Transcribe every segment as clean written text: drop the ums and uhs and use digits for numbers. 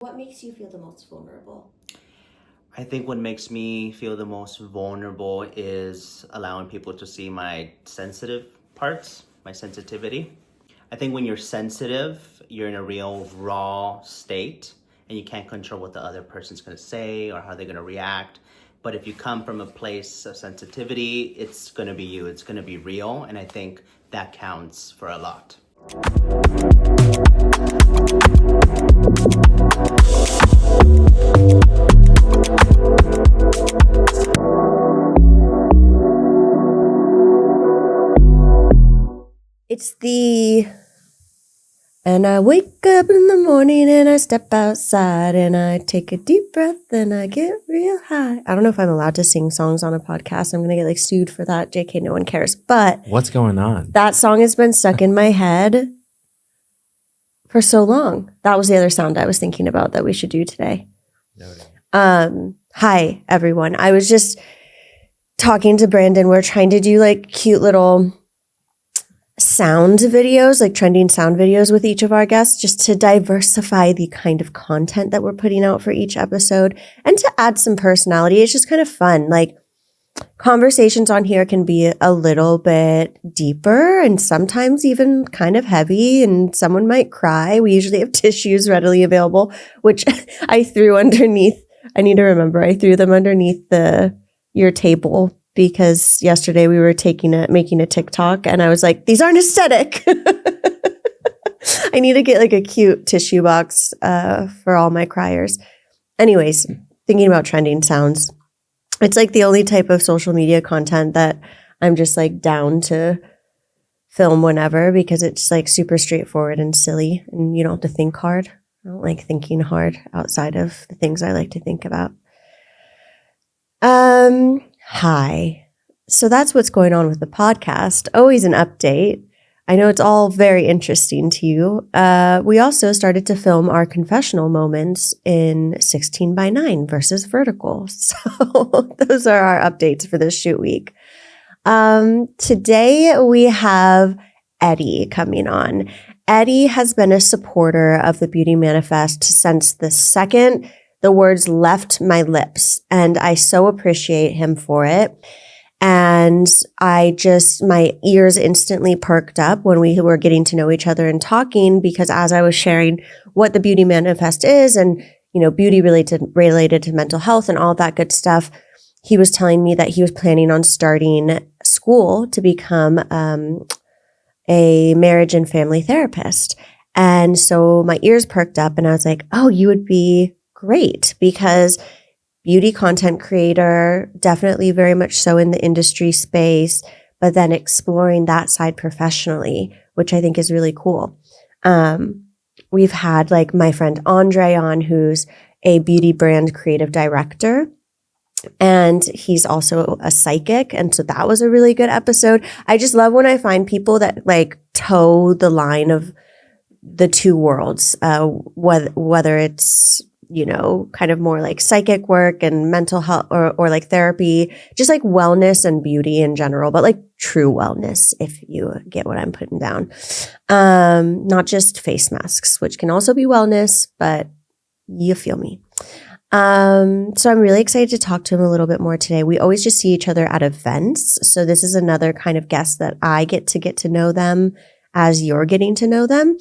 What makes you feel the most vulnerable? I think what makes me feel the most vulnerable is allowing people to see my sensitive parts, my sensitivity. I think when you're sensitive, you're in a real raw state and you can't control what the other person's going to say or how they're going to react. But if you come from a place of sensitivity, it's going to be you, it's going to be real. And I think that counts for a lot. It's and I wake up in the morning and I step outside and I take a deep breath and I get real high. I don't know if I'm allowed to sing songs on a podcast. I'm going to get sued for that. JK, no one cares. But what's going on? That song has been stuck in my head for so long. That was the other sound I was thinking about that we should do today. Hi, everyone. I was just talking to Brandon. We're trying to do cute little sound videos, trending sound videos with each of our guests, just to diversify the kind of content that we're putting out for each episode and to add some personality. It's just kind of fun. Conversations on here can be a little bit deeper and sometimes even kind of heavy, and someone might cry. We usually have tissues readily available, which I threw underneath. I need to remember I threw them underneath your table because yesterday we were making a TikTok and I was like, these aren't aesthetic. I need to get a cute tissue box for all my criers. Anyways, thinking about trending sounds. It's the only type of social media content that I'm just down to film whenever because it's super straightforward and silly and you don't have to think hard. I don't like thinking hard outside of the things I like to think about. Hi. So that's what's going on with the podcast. Always an update. I know it's all very interesting to you. We also started to film our confessional moments in 16:9 versus vertical. So those are our updates for this shoot week. Today we have Eddie coming on. Eddie has been a supporter of the Beauty Manifest since the second the words left my lips, and I so appreciate him for it. And my ears instantly perked up when we were getting to know each other and talking, because as I was sharing what the Beauty Manifest is and, beauty related to mental health and all that good stuff, he was telling me that he was planning on starting school to become a marriage and family therapist. And so my ears perked up and I was like, oh, you would be great, because beauty content creator, definitely very much so in the industry space, but then exploring that side professionally, which I think is really cool. We've had my friend Andre on, who's a beauty brand creative director, and he's also a psychic. And so that was a really good episode. I just love when I find people that toe the line of the two worlds, whether it's kind of more psychic work and mental health or therapy, just wellness and beauty in general, but true wellness, if you get what I'm putting down. Not just face masks, which can also be wellness, but you feel me. So I'm really excited to talk to him a little bit more today. We always just see each other at events. So this is another kind of guest that I get to know them as you're getting to know them.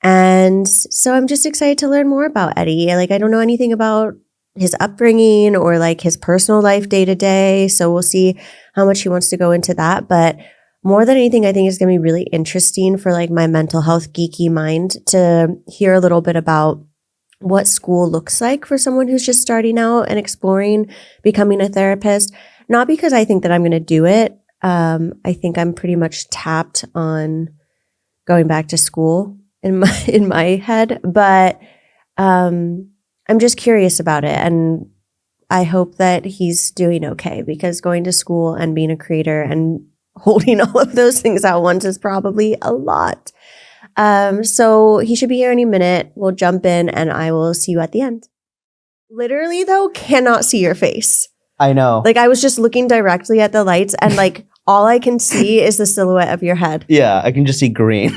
And so I'm just excited to learn more about Eddie. I don't know anything about his upbringing or his personal life day to day. So we'll see how much he wants to go into that. But more than anything, I think it's going to be really interesting for my mental health geeky mind to hear a little bit about what school looks like for someone who's just starting out and exploring becoming a therapist. Not because I think that I'm going to do it. I think I'm pretty much tapped on going back to school in my head, but I'm just curious about it, and I hope that he's doing okay, because going to school and being a creator and holding all of those things at once is probably a lot. So he should be here any minute. We'll jump in and I will see you at the end. Literally though, cannot see your face. I know. I was just looking directly at the lights and all I can see is the silhouette of your head. Yeah, I can just see green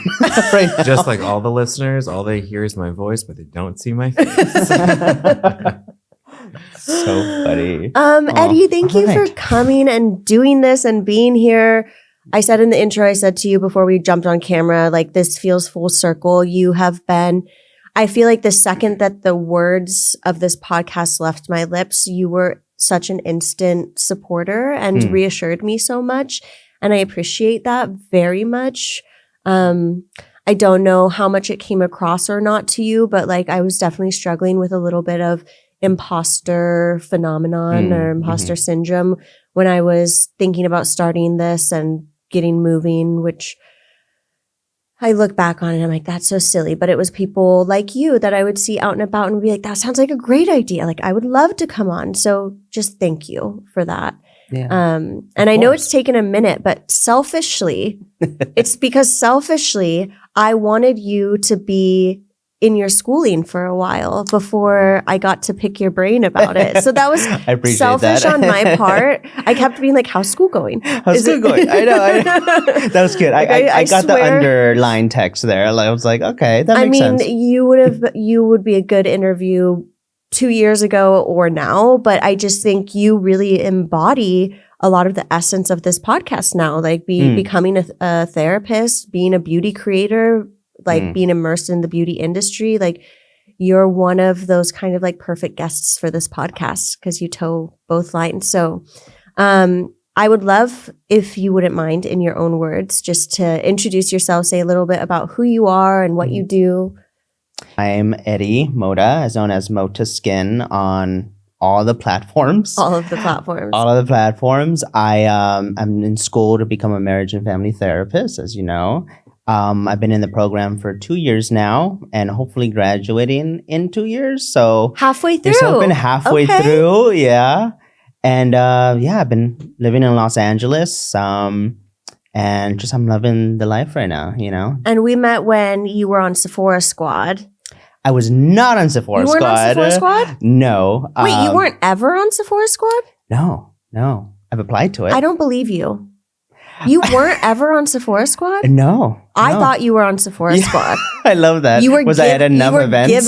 right now. Just like all the listeners, all they hear is my voice, but they don't see my face. So funny. Eddie, thank you for coming and doing this and being here. I said in the intro, I said to you before we jumped on camera, like this feels full circle. You have been, I feel like the second that the words of this podcast left my lips, you were such an instant supporter and reassured me so much. And I appreciate that very much. I don't know how much it came across or not to you, but like I was definitely struggling with a little bit of imposter phenomenon or imposter syndrome when I was thinking about starting this and getting moving, which I look back on it and I'm like, that's so silly. But it was people like you that I would see out and about and be like, that sounds like a great idea. Like I would love to come on. So just thank you for that. Yeah, and I know it's taken a minute, but selfishly, it's because selfishly, I wanted you to be in your schooling for a while before I got to pick your brain about it. So that was selfish on my part. I kept being like, how's school going? How's school going? I know. That was good. I got the underlined text there. I was like, okay, that makes sense. I mean, you would be a good interview 2 years ago or now, but I just think you really embody a lot of the essence of this podcast now, like becoming a therapist, being a beauty creator, like being immersed in the beauty industry. Like you're one of those kind of like perfect guests for this podcast because you toe both lines. So I would love if you wouldn't mind in your own words, just to introduce yourself, say a little bit about who you are and what you do. I'm Eddie Motta, as known as Motta Skin on all the platforms. All of the platforms. All of the platforms. I'm in school to become a marriage and family therapist, as you know. I've been in the program for 2 years now and hopefully graduating in 2 years. So halfway through. It's been halfway through. Yeah. And I've been living in Los Angeles. And just I'm loving the life right now, you know. And we met when you were on Sephora Squad. I was not on Sephora Squad. You weren't on Sephora Squad? No. Wait, you weren't ever on Sephora Squad? No. I've applied to it. I don't believe you. You weren't ever on Sephora Squad? No. I thought you were on Sephora Squad. I love that. Was I at enough events?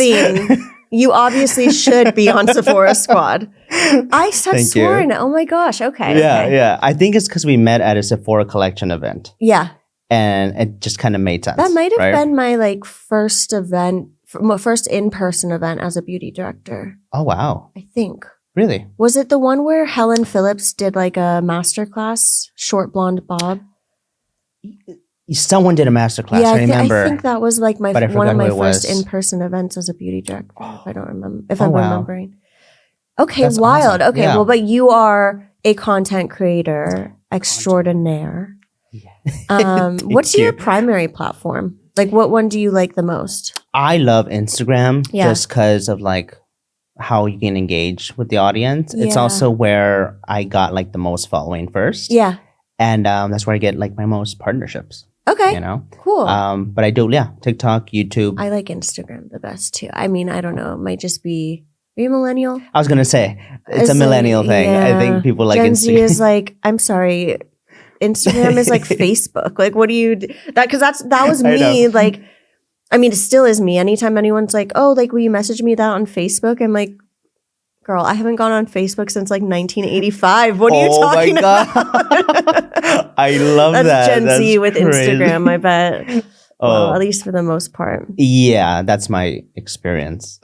You obviously should be on Sephora Squad. I said sworn. Oh my gosh. Okay. Yeah. I think it's because we met at a Sephora collection event. Yeah. And it just kind of made sense. That might have been my like first in-person event as a beauty director. Oh, wow. I think. Really? Was it the one where Helen Phillips did like a masterclass, Short Blonde Bob? Someone did a masterclass. Yeah, I remember. I think that was like one of my first in-person events as a beauty director. If I don't remember, I'm remembering. Okay, That's wild. Awesome. Okay, well, but you are a content creator extraordinaire. Yeah. What's your primary platform? Like, what one do you like the most? I love Instagram just because of like how you can engage with the audience. Yeah. It's also where I got like the most following first. Yeah. And that's where I get like my most partnerships. Okay. You know? Cool. But I do, TikTok, YouTube. I like Instagram the best too. I mean, I don't know. It might just be, are you a millennial? I was going to say, it's a millennial thing. Yeah. I think people like Gen Instagram. Z is like, I'm sorry, Instagram is like Facebook. Like, what do you, because that was me. Like, I mean, it still is me. Anytime anyone's like, oh, like, will you message me that on Facebook? I'm like, girl, I haven't gone on Facebook since like 1985. What are you talking about? I love that. That's Gen Z with crazy. Instagram, I bet. Well, at least for the most part. Yeah, that's my experience.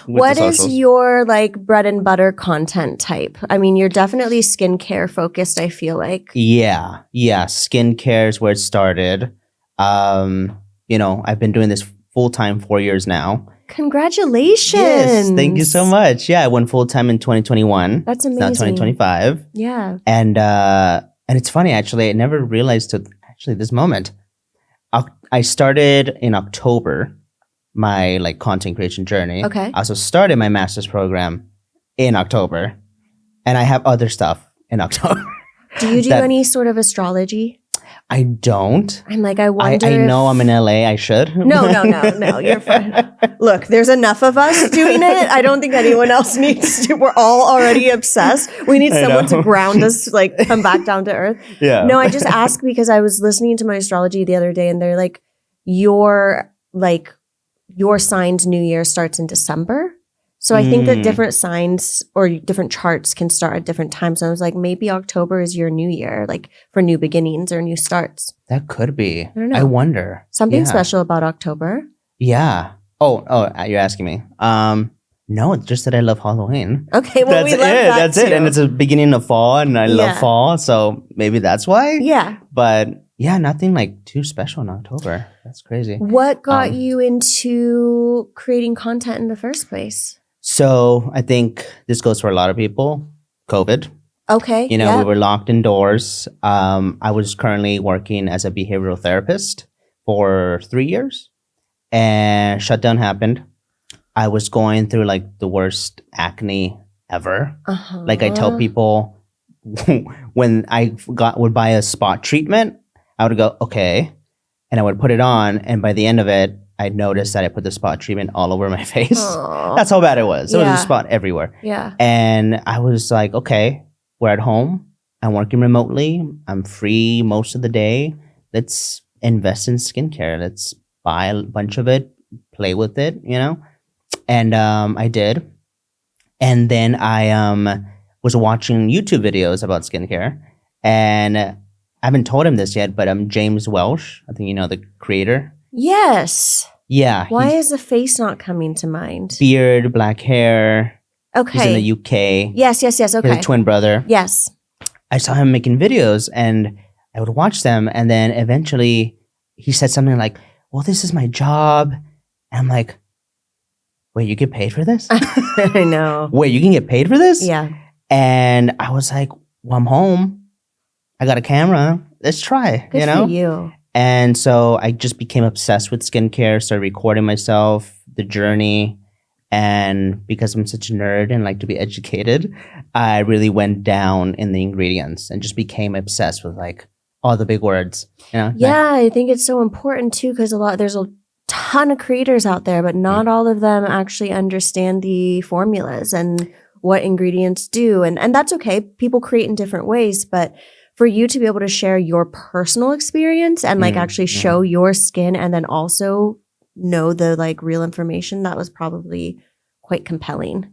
What is your like bread and butter content type? I mean, you're definitely skincare focused, I feel like. Yeah. Skincare is where it started. You know, I've been doing this full-time 4 years now. Congratulations. Yes, thank you so much. Yeah, I went full-time in 2021. That's amazing. Now 2025. Yeah. And it's funny, actually, I never realized to this moment. I started in October my like content creation journey. Okay. I also started my master's program in October, and I have other stuff in October. Do you do any sort of astrology? I don't. I'm like, I wonder. I know I'm in LA. I should. No. You're fine. Look, there's enough of us doing it. I don't think anyone else needs to. We're all already obsessed. We need someone to ground us, like come back down to earth. Yeah. No, I just ask because I was listening to my astrology the other day and they're like, your sign's new year starts in December. So I think that different signs or different charts can start at different times. And I was like, maybe October is your new year, like for new beginnings or new starts. That could be. I don't know. I wonder. Something special about October. Yeah. Oh, you're asking me. No, it's just that I love Halloween. Okay, well, that's we love it. that That's too. it. And it's the beginning of fall, and I love fall, so maybe that's why. Yeah. But yeah, nothing like too special in October. That's crazy. What got you into creating content in the first place? So I think this goes for a lot of people. COVID. Okay. We were locked indoors. I was currently working as a behavioral therapist for 3 years, and shutdown happened. I was going through like the worst acne ever. Like I tell people when I would buy a spot treatment, I would go, okay. And I would put it on. And by the end of it, I'd notice that I put the spot treatment all over my face. That's how bad it was. There was a spot everywhere. Yeah. And I was like, okay, we're at home. I'm working remotely. I'm free most of the day. Let's invest in skincare. Let's buy a bunch of it, play with it, And I did. And then I was watching YouTube videos about skincare. And I haven't told him this yet, but I'm James Welsh. I think you know the creator. Yes. Yeah. Why is the face not coming to mind? Beard, black hair. Okay. He's in the UK. Yes. Okay. He has a twin brother. Yes. I saw him making videos and I would watch them. And then eventually he said something like, well, this is my job. And I'm like, wait, you get paid for this? I know. Wait, you can get paid for this? Yeah. And I was like, well, I'm home. I got a camera. Let's try, Good for you. And so I just became obsessed with skincare, started recording myself, the journey. And because I'm such a nerd and like to be educated, I really went down in the ingredients and just became obsessed with like all the big words. Yeah, I think it's so important too because there's a ton of creators out there, but not all of them actually understand the formulas and what ingredients do. And that's okay. People create in different ways, but for you to be able to share your personal experience and like actually show your skin and then also know the like real information, that was probably quite compelling.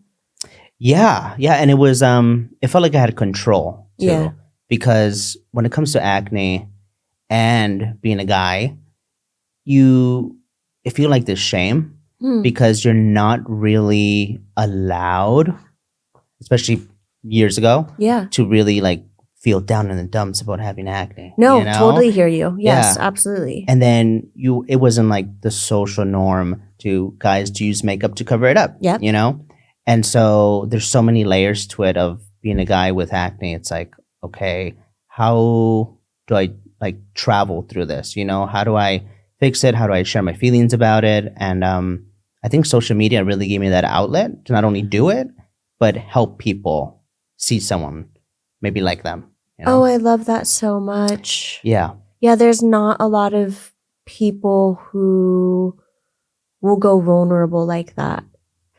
Yeah. And it was it felt like I had control too. Yeah. Because when it comes to acne and being a guy, you feel like this shame because you're not really allowed, especially years ago, to really like feel down in the dumps about having acne. No, totally hear you. Yes, absolutely. And then it wasn't like the social norm to guys to use makeup to cover it up. Yeah. And so there's so many layers to it of being a guy with acne. It's like, okay, how do I like travel through this? How do I fix it? How do I share my feelings about it? And I think social media really gave me that outlet to not only do it, but help people see someone maybe like them. Oh, I love that so much. Yeah. Yeah, there's not a lot of people who will go vulnerable like that.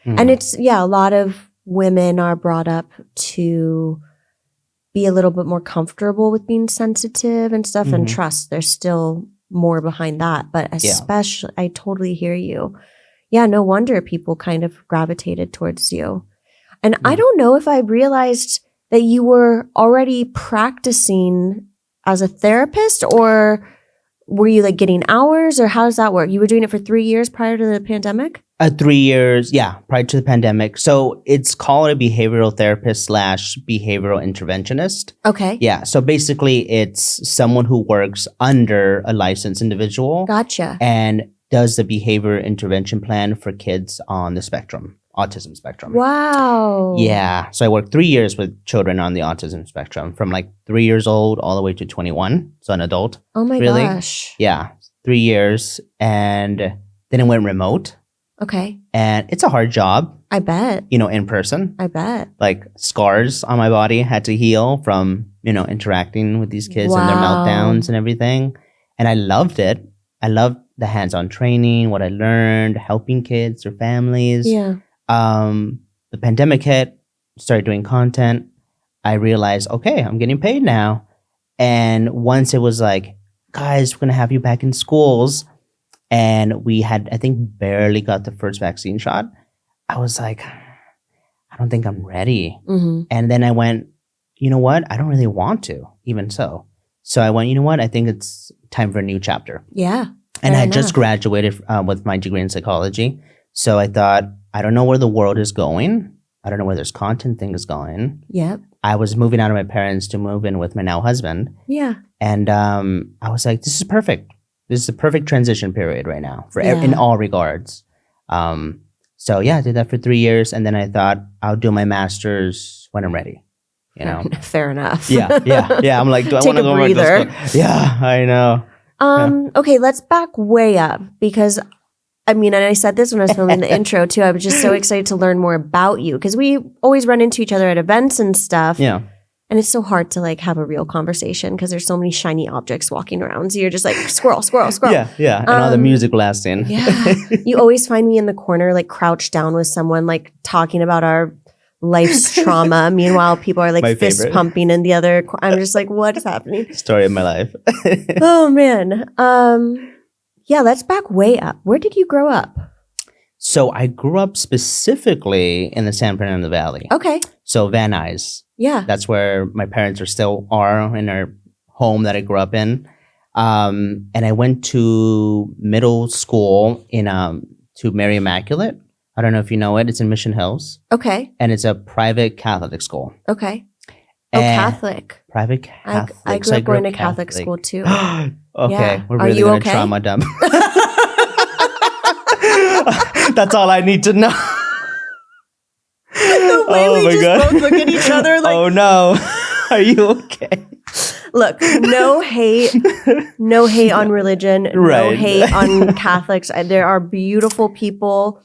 And it's, a lot of women are brought up to be a little bit more comfortable with being sensitive and stuff and trust. There's still more behind that, but especially, I totally hear you. Yeah, no wonder people kind of gravitated towards you. And I don't know if I realized that you were already practicing as a therapist, or were you like getting hours, or how does that work? You were doing it for 3 years prior to the pandemic? 3 years, prior to the pandemic. So it's called a behavioral therapist / behavioral interventionist. Okay. Yeah. So basically it's someone who works under a licensed individual. Gotcha. And does the behavior intervention plan for kids on the spectrum. Autism spectrum. Wow. Yeah. So I worked 3 years with children on the autism spectrum from like 3 years old all the way to 21. So an adult. Oh my gosh. Yeah. 3 years. And then it went remote. Okay. And it's a hard job, I bet. in person. I bet. Like scars on my body had to heal from, interacting with these kids and their Wow. meltdowns and everything. And I loved it. I loved the hands-on training, what I learned, helping kids, their families. Yeah. The pandemic hit, started doing content. I realized, okay, I'm getting paid now. And once it was like, guys, we're going to have you back in schools. And we had, I think, barely got the first vaccine shot. I was like, I don't think I'm ready. Mm-hmm. And then I went, you know what? I don't really want to, even so. So I went, you know what? I think it's time for a new chapter. Yeah. And I enough. just graduated with my degree in psychology. So I thought, I don't know where the world is going. I don't know where this content thing is going. Yep. I was moving out of my parents to move in with my now husband. Yeah. And I was like, this is perfect. This is a perfect transition period right now for Yeah. in all regards. So yeah, I did that for 3 years. And then I thought I'll do my master's when I'm ready. Fair enough. Yeah. I'm like, do I Take want to a go breather. back to school? Yeah, I know. Okay, let's back way up because and I said this when I was filming the intro too. I was just so excited to learn more about you because we always run into each other at events and stuff. Yeah. And it's so hard to like have a real conversation because there's so many shiny objects walking around. So you're just like squirrel, squirrel, squirrel. Yeah. And all the music blasting. Yeah. You always find me in the corner, like crouched down with someone, like talking about our life's trauma. Meanwhile, people are like My fist favorite. pumping in the other. I'm just like, what is happening? Story of my life. Oh man. Yeah, let's back way up. Where did you grow up? So I grew up specifically in the San Fernando Valley. Okay. So Van Nuys. Yeah. That's where my parents are in our home that I grew up in. And I went to middle school to Mary Immaculate. I don't know if you know it. It's in Mission Hills. Okay. And it's a private Catholic school. Okay. Oh, And- Private Private Catholic. I grew So up going to Catholic school too. Okay. Yeah. We're Are really you going to okay? trauma dump. That's all I need to know. The way we just both look at each other like, Oh no. Are you okay? look, no hate on religion, no Right. hate on Catholics. There are beautiful people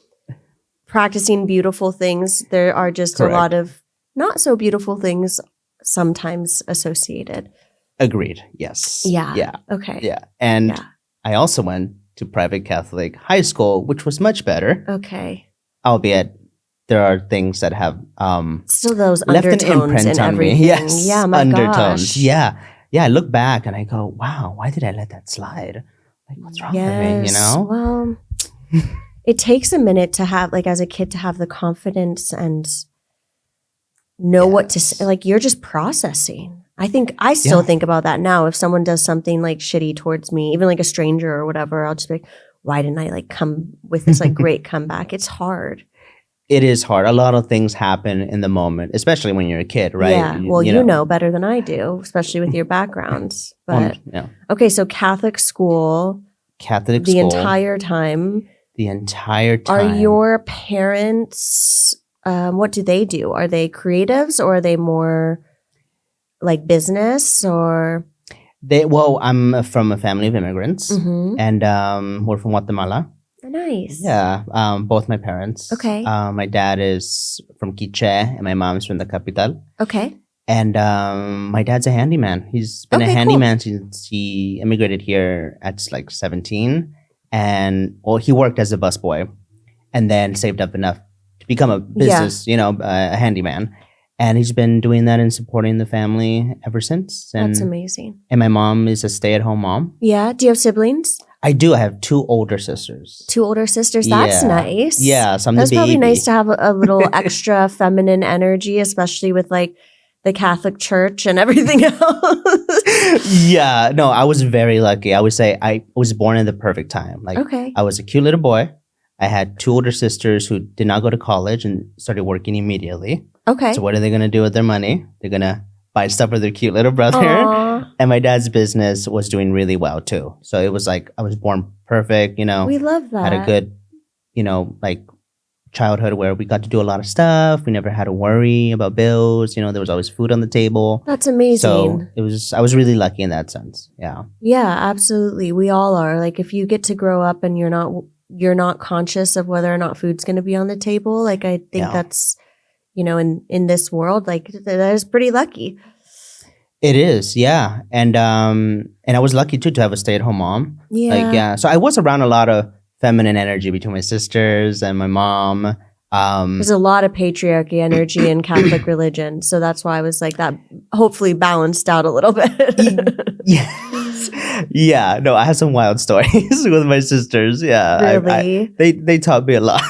practicing beautiful things. There are just Correct. a lot of not so beautiful things sometimes associated. Agreed. Yes. Yeah. Yeah. Okay. Yeah. And Yeah. I also went to private Catholic high school, which was much better, Okay. albeit there are things that have Still those left an undertones imprint and on everything. me. Yes. Yeah, my undertones. gosh. Yeah. Yeah. I look back and I go, wow, why did I let that slide? Like, what's wrong with me? You know? Well, it takes a minute to have, like, as a kid, to have the confidence and know what to say. Like, you're just processing. I still Yeah. think about that now. If someone does something like shitty towards me, even like a stranger or whatever, I'll just be like, why didn't I like come with this like great comeback? It's hard. It is hard. A lot of things happen in the moment, especially when you're a kid, right? Yeah. Well, you know better than I do, especially with your backgrounds. But yeah. okay, so Catholic school Catholic the school entire time. the entire time. Are your parents, what do they do? Are they creatives or are they more like business or? I'm from a family of immigrants, Mhm. and we're from Guatemala. Nice. Yeah, both my parents. Okay. My dad is from Quiche, and my mom's from the capital. Okay. And my dad's a handyman. He's been Okay, a cool. handyman since he immigrated here at like 17. And he worked as a busboy, and then saved up enough to become a business, a handyman. And he's been doing that and supporting the family ever since. And, That's amazing. And my mom is a stay-at-home mom. Yeah. Do you have siblings? I do. I have 2 older sisters. 2 older sisters. That's Yeah. nice. Yeah, so I'm the That's probably baby. nice to have a little extra feminine energy, especially with like the Catholic Church and everything else. Yeah, no, I was very lucky. I would say I was born in the perfect time. Like, Okay. I was a cute little boy. I had 2 older sisters who did not go to college and started working immediately. Okay. So what are they going to do with their money? They're going to buy stuff for their cute little brother. Aw, And my dad's business was doing really well too. So it was like I was born perfect, we love that. had a good, like childhood where we got to do a lot of stuff. We never had to worry about bills. There was always food on the table. That's amazing. So I was really lucky in that sense. Yeah. Yeah, absolutely. We all are. Like if you get to grow up and you're not you're not conscious of whether or not food's going to be on the table. Like, I think that's, in this world, like that is pretty lucky. It is, yeah. And I was lucky too to have a stay-at-home mom. Yeah. So I was around a lot of feminine energy between my sisters and my mom. There's a lot of patriarchy energy in Catholic religion. So that's why I was like, that hopefully balanced out a little bit. Yes. Yeah. No, I have some wild stories with my sisters. Yeah. Really? They taught me a lot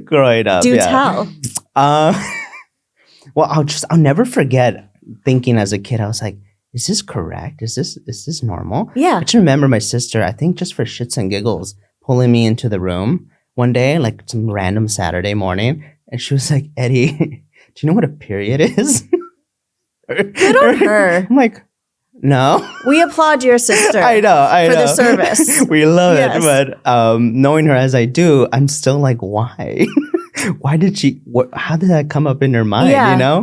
growing up. Do tell. Well, I'll never forget thinking as a kid, I was like, is this correct? Is this normal? Yeah. I just remember my sister, I think just for shits and giggles, pulling me into the room one day, like some random Saturday morning. And she was like, Eddie, do you know what a period is? Good on her. I'm like, no. We applaud your sister. I know. For the service. We love it. But knowing her as I do, I'm still like, why? Why did how did that come up in her mind,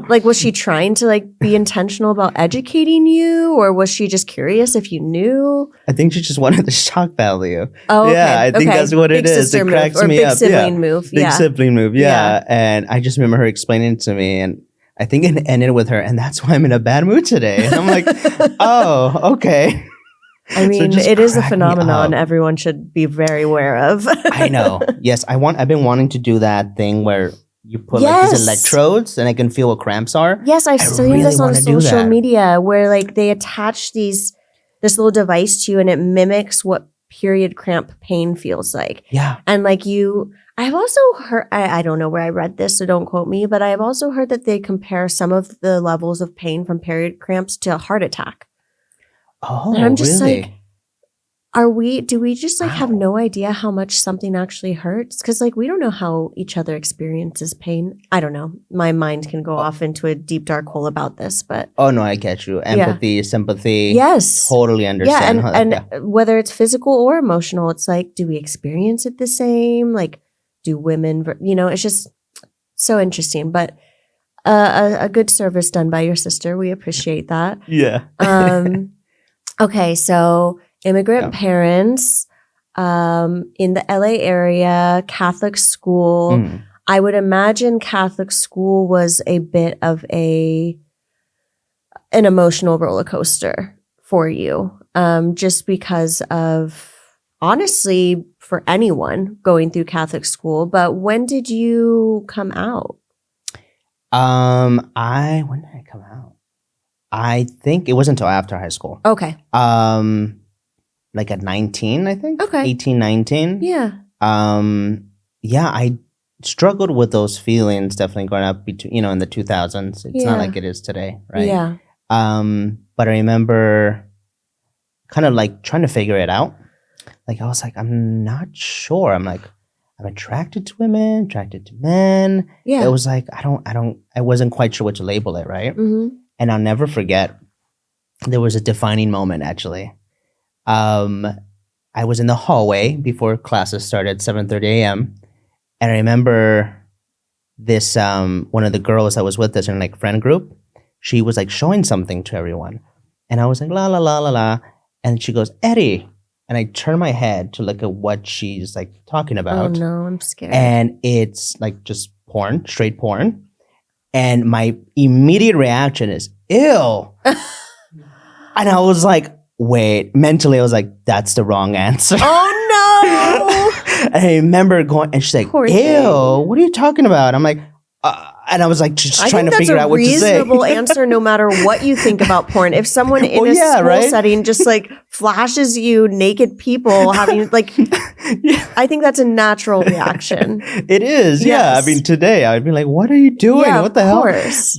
Like, was she trying to like be intentional about educating you, or was she just curious if you knew? I think she just wanted the shock value. Oh, okay. Yeah, I think that's what it is. It cracks me big up. Sibling move. Big sibling move, yeah. And I just remember her explaining to me, and I think it ended with her, and that's why I'm in a bad mood today. And I'm like, oh, okay. I mean, it is a phenomenon everyone should be very aware of. I know. Yes, I've been wanting to do that thing where you put like these electrodes and I can feel what cramps are. Yes, I've seen this on social media where like they attach this little device to you and it mimics what period cramp pain feels like. Yeah. And like I've also heard, I don't know where I read this, so don't quote me, but I've also heard that they compare some of the levels of pain from period cramps to a heart attack. Oh, and I'm just really? like, do we just like have no idea how much something actually hurts? Because like we don't know how each other experiences pain. I don't know. My mind can go off into a deep dark hole about this, but oh no, I get you. Empathy, sympathy. Yes, totally understand. Yeah, and whether it's physical or emotional, it's like, do we experience it the same? Like, do women? It's just so interesting. But a good service done by your sister. We appreciate that. Yeah. Okay, so immigrant parents in the LA area, Catholic school. I would imagine Catholic school was a bit of an emotional roller coaster for you, just because of, honestly, for anyone going through Catholic school. But when did you come out? When did I come out? I think it wasn't until after high school. Okay. Like at 19, I think. Okay. 18, 19. Yeah. Yeah, I struggled with those feelings definitely growing up between, in the 2000s. It's not like it is today, right? Yeah. But I remember kind of like trying to figure it out. Like I was like, I'm not sure. I'm like, I'm attracted to women, attracted to men. Yeah. It was like, I wasn't quite sure what to label it, right? Mm-hmm. And I'll never forget, there was a defining moment, actually. I was in the hallway before classes started, 7:30 a.m. And I remember this, one of the girls that was with us in like friend group, she was like showing something to everyone. And I was like, la, la, la, la, la. And she goes, Eddie. And I turn my head to look at what she's like talking about. Oh no, I'm scared. And it's like just porn, straight porn. And my immediate reaction is, ew. And I was like, wait, mentally I was like, that's the wrong answer. Oh no. And I remember going, and she's like, Poor ew, thing. what are you talking about? I'm like, and I was like, just trying to figure out what to say. I think that's a reasonable answer no matter what you think about porn. If someone in a school setting just like flashes you naked people having like, I think that's a natural reaction. It is, yeah. I mean, today I'd be like, what are you doing? Yeah, what the hell?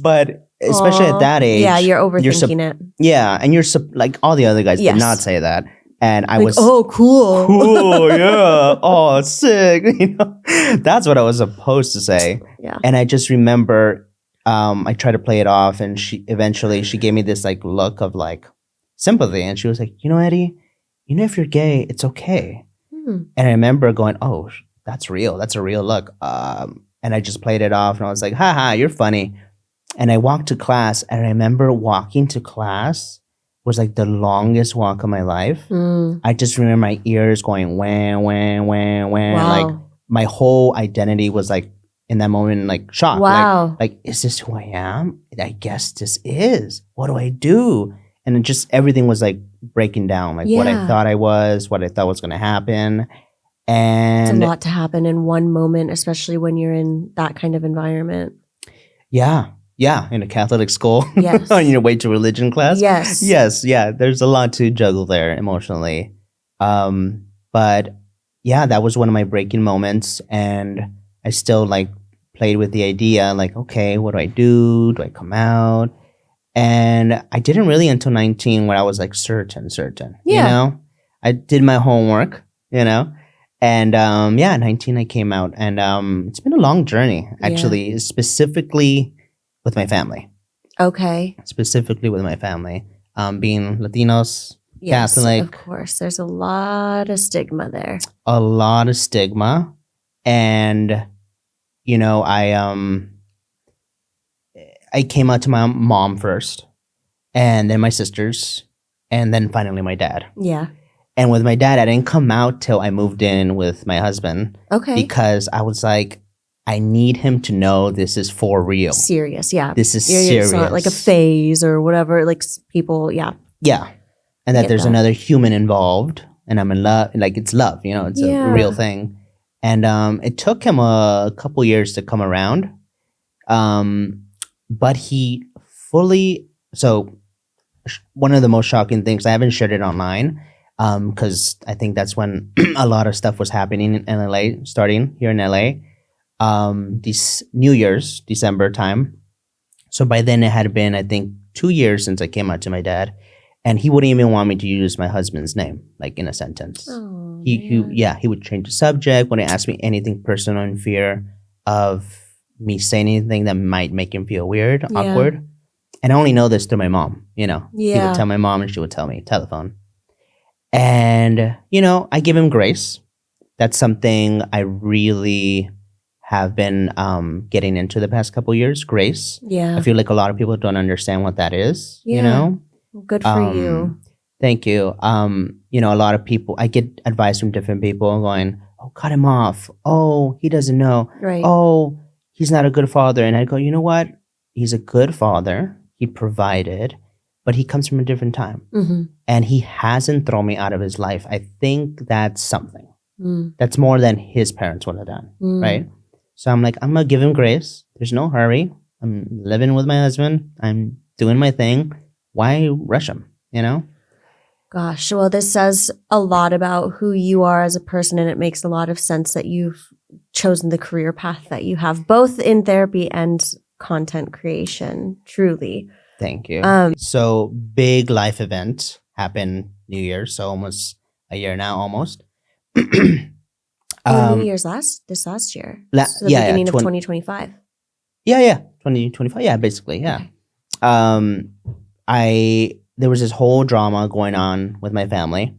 But especially at that age. Yeah, you're overthinking it. Yeah, and you're like all the other guys did not say that. And I was, oh, cool. Cool, yeah. Oh, sick. That's what I was supposed to say. Yeah. And I just remember I tried to play it off, and she gave me this like look of like sympathy. And she was like, Eddie, if you're gay, it's okay. And I remember going, oh, that's real. That's a real look. And I just played it off, and I was like, haha, you're funny. And I walked to class, and I remember walking to class was like the longest walk of my life. I just remember my ears going wham, wham, wham, wham. Wow. Like my whole identity was like in that moment, like shock. Wow. Like, is this who I am? I guess this is. What do I do? And it just everything was like breaking down, like what I Yeah. thought I was, what I thought was going to happen. It's And a lot to happen in one moment, especially when you're in that kind of environment. yeah, in a Catholic school, Yes. on your way to religion class. Yes. Yeah. There's a lot to juggle there emotionally. But yeah, that was one of my breaking moments, and I still like played with the idea, like, okay, what do I do? Do I come out? And I didn't really until 19 when I was like certain, Yeah. you know, I did my homework, you know, and 19 I came out, and it's been a long journey actually, specifically with my family. Okay. Specifically with my family, being Latinos, Yes, Catholic. of course. There's a lot of stigma there. A lot of stigma, and you know, I came out to my mom first, and then my sisters, and then finally my dad. Yeah. And with my dad, I didn't come out till I moved in with my husband. Okay. Because I was like, I need him to know this is for real. Serious, yeah. This is It's not serious. like a phase or whatever. Like people, yeah. Yeah. And I that get there's that. another human involved, and I'm in love. Like, it's love, you know, it's Yeah. a real thing. And it took him a couple years to come around. But he fully, so one of the most shocking things, I haven't shared it online, because I think that's when a lot of stuff was happening in LA, starting here in LA. This New Year's, December time. So by then it had been, I think, 2 years since I came out to my dad, and he wouldn't even want me to use my husband's name, like in a sentence. Oh, He man. would change the subject when he asked me anything personal in fear of me saying anything that might make him feel weird, Yeah. awkward. And I only know this through my mom, you know. He Yeah. would tell my mom, and she would tell me, telephone. And, you know, I give him grace. That's something I really have been getting into the past couple years, grace. Yeah. I feel like a lot of people don't understand what that is, you Yeah. know? Good for you. Thank you. You know, a lot of people, I get advice from different people going, oh, cut him off. Oh, he doesn't know. Right. Oh, he's not a good father. And I go, you know what? He's a good father. He provided, but he comes from a different time. Mm-hmm. And he hasn't thrown me out of his life. I think that's something. Mm. That's more than his parents would have done, Mm. right? So I'm like, I'm going to give him grace. There's no hurry. I'm living with my husband. I'm doing my thing. Why rush him, you know? Gosh, well, this says a lot about who you are as a person, and it makes a lot of sense that you've chosen the career path that you have, both in therapy and content creation, truly. Thank you. Um, So big life event happened New Year's, so almost a year now, almost. New Year's this last year. So the yeah, beginning of 20 2025. Yeah, 2025. Yeah, basically, yeah. Okay. There was this whole drama going on with my family,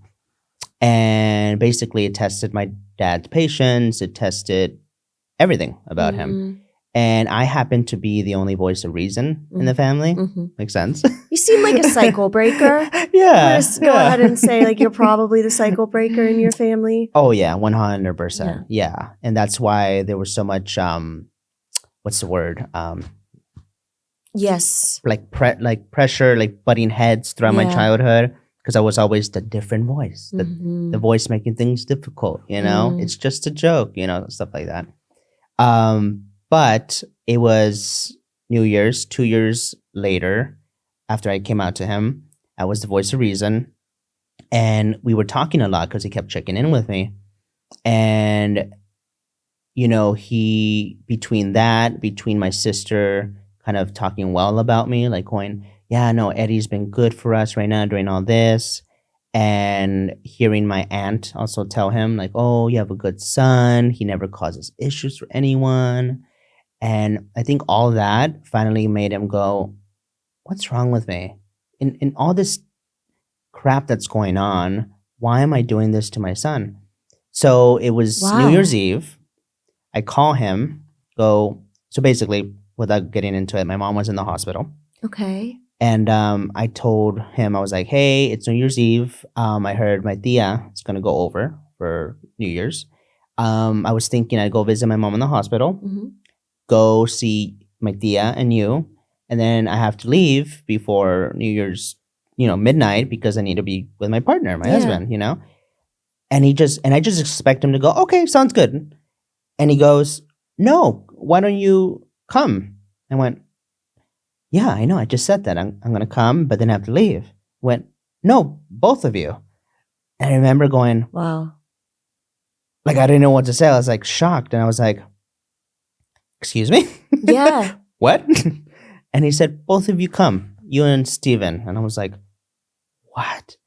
and basically it tested my dad's patience. It tested everything about him, and I happened to be the only voice of reason in the family. Mm-hmm. Makes sense. You seem like a cycle breaker. Yeah. I'm gonna go ahead and say, like, you're probably the cycle breaker in your family. Oh yeah, 100%. Yeah, and that's why there was so much. What's the word? Yes. Like pressure, like butting heads throughout my Yeah. childhood, because I was always the different voice, Mhm. the voice making things difficult. You know, Mm. it's just a joke. You know, stuff like that. But it was New Year's 2 years later, after I came out to him. I was the voice of reason, and we were talking a lot because he kept checking in with me, and you know, between my sister kind of talking well about me, like going, yeah, no, Eddie's been good for us right now during all this. And hearing my aunt also tell him, like, oh, you have a good son. He never causes issues for anyone. And I think all that finally made him go, what's wrong with me? In all this crap that's going on, why am I doing this to my son? So it was Wow. New Year's Eve. I call him, so basically, without getting into it, my mom was in the hospital. Okay. And I told him, I was like, hey, it's New Year's Eve. I heard my tia is going to go over for New Year's. I was thinking I'd go visit my mom in the hospital, go see my tia and you, and then I have to leave before New Year's, midnight because I need to be with my partner, my husband, And I just expect him to go, okay, sounds good. And he goes, no, why don't you come? I went, yeah, I know. I just said that. I'm going to come, but then I have to leave. Went, no, both of you. And I remember going, Wow. like, I didn't know what to say. I was like shocked. And I was like, excuse me? Yeah. What? And he said, both of you come, you and Steven. And I was like, what?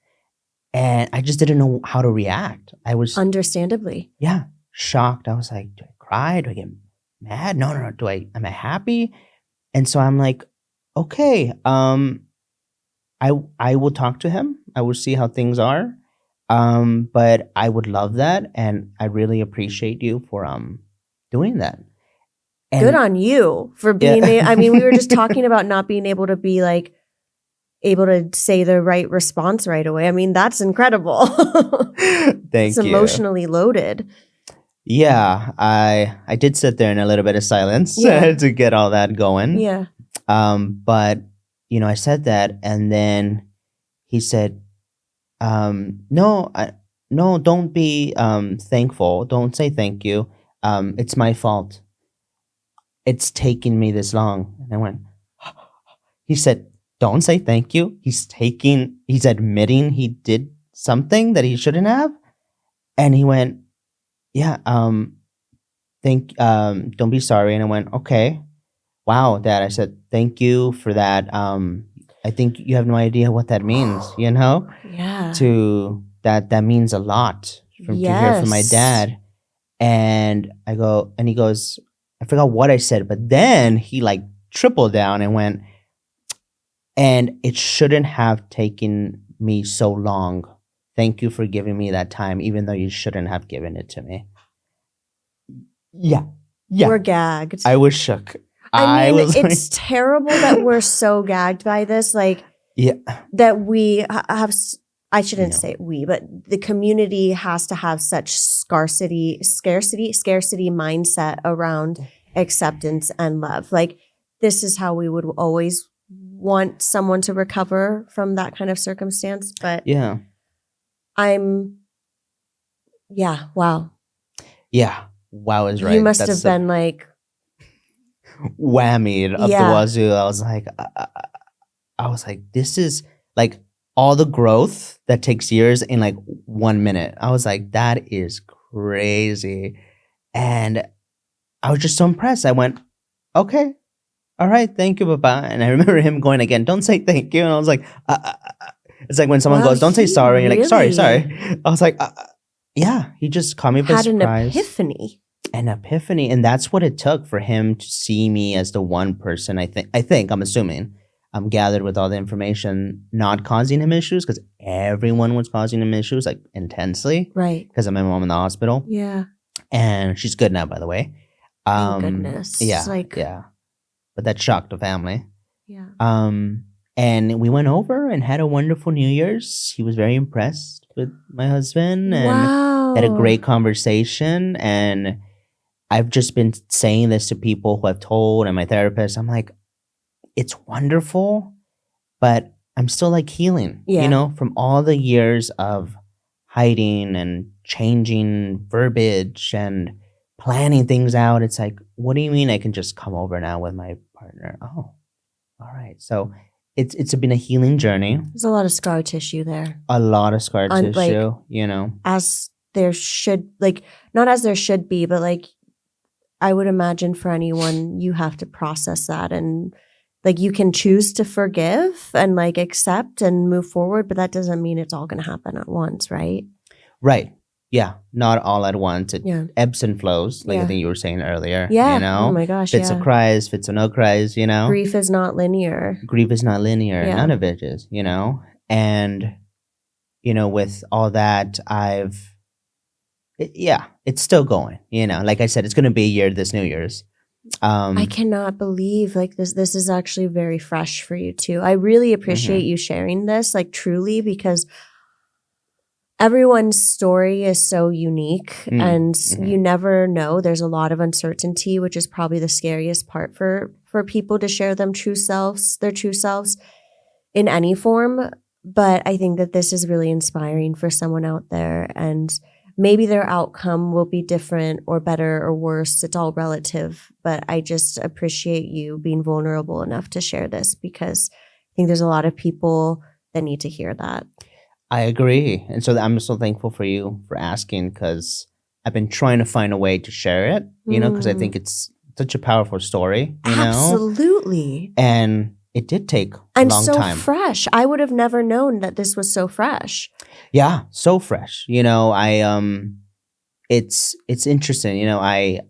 And I just didn't know how to react. I was, Understandably. yeah, shocked. I was like, do I cry? Do I get mad? No. Am I happy? And so I'm like, okay, I will talk to him. I will see how things are. But I would love that. And I really appreciate you for doing that. And Good on you for being I mean, we were just talking about not being able to be like able to say the right response right away. I mean, that's incredible. Thank it's you. emotionally loaded. Yeah, I did sit there in a little bit of silence to get all that going. Yeah. But I said that, and then he said, no, don't be thankful. Don't say thank you. It's my fault. It's taking me this long. And I went, he said, don't say thank you. He's admitting he did something that he shouldn't have. And he went, yeah, don't be sorry. And I went, okay. Wow, Dad. I said, thank you for that. I think you have no idea what that means, Yeah. That means a lot to hear from my dad. And he goes, I forgot what I said, but then he like tripled down and went, and it shouldn't have taken me so long. Thank you for giving me that time, even though you shouldn't have given it to me. Yeah. We're gagged. I was shook. I mean, it's terrible that we're so gagged by this. Like, that we have, I shouldn't say we, but the community has to have such scarcity mindset around acceptance and love. Like, this is how we would always want someone to recover from that kind of circumstance. But wow. Yeah. Wow is right. You must have been like whammied up the wazoo. I was like, this is like all the growth that takes years in like 1 minute. I was like, that is crazy. And I was just so impressed. I went, okay, all right, thank you, Papa. And I remember him going again, don't say thank you. And I was like, it's like when someone goes, don't say sorry. And you're like, sorry. I was like, yeah, he just caught me by surprise. An epiphany. And that's what it took for him to see me as the one person, I'm assuming, gathered with all the information, not causing him issues, because everyone was causing him issues, like intensely. Right. Because of my mom in the hospital. Yeah. And she's good now, by the way. Thank goodness. Yeah. But that shocked the family. Yeah. And we went over and had a wonderful New Year's. He was very impressed with my husband and had a great conversation. And I've just been saying this to people who I've told and my therapist. I'm like, it's wonderful, but I'm still like healing, from all the years of hiding and changing verbiage and planning things out. It's like, what do you mean I can just come over now with my partner? Oh, all right. So it's been a healing journey. There's a lot of scar tissue there. A lot of scar tissue, As there should, not as there should be, but I would imagine for anyone, you have to process that. And you can choose to forgive and accept and move forward, but that doesn't mean it's all going to happen at once, right? Right. Yeah. Not all at once. It ebbs and flows, I think you were saying earlier. Yeah. Oh my gosh. Fits of cries, fits of no cries, Grief is not linear. Yeah. None of it is, And, with all that, it's still going, Like I said, it's going to be a year this New Year's. I cannot believe like this is actually very fresh for you too. I really appreciate you sharing this, like truly, because everyone's story is so unique and you never know. There's a lot of uncertainty, which is probably the scariest part for people to share their true selves in any form. But I think that this is really inspiring for someone out there, and maybe their outcome will be different or better or worse. It's all relative, but I just appreciate you being vulnerable enough to share this, because I think there's a lot of people that need to hear that. I agree. And so I'm so thankful for you for asking, because I've been trying to find a way to share it, because I think it's such a powerful story, Absolutely. And it did take a and long so time. Fresh. I would have never known that this was so fresh. Yeah, so fresh. It's interesting. I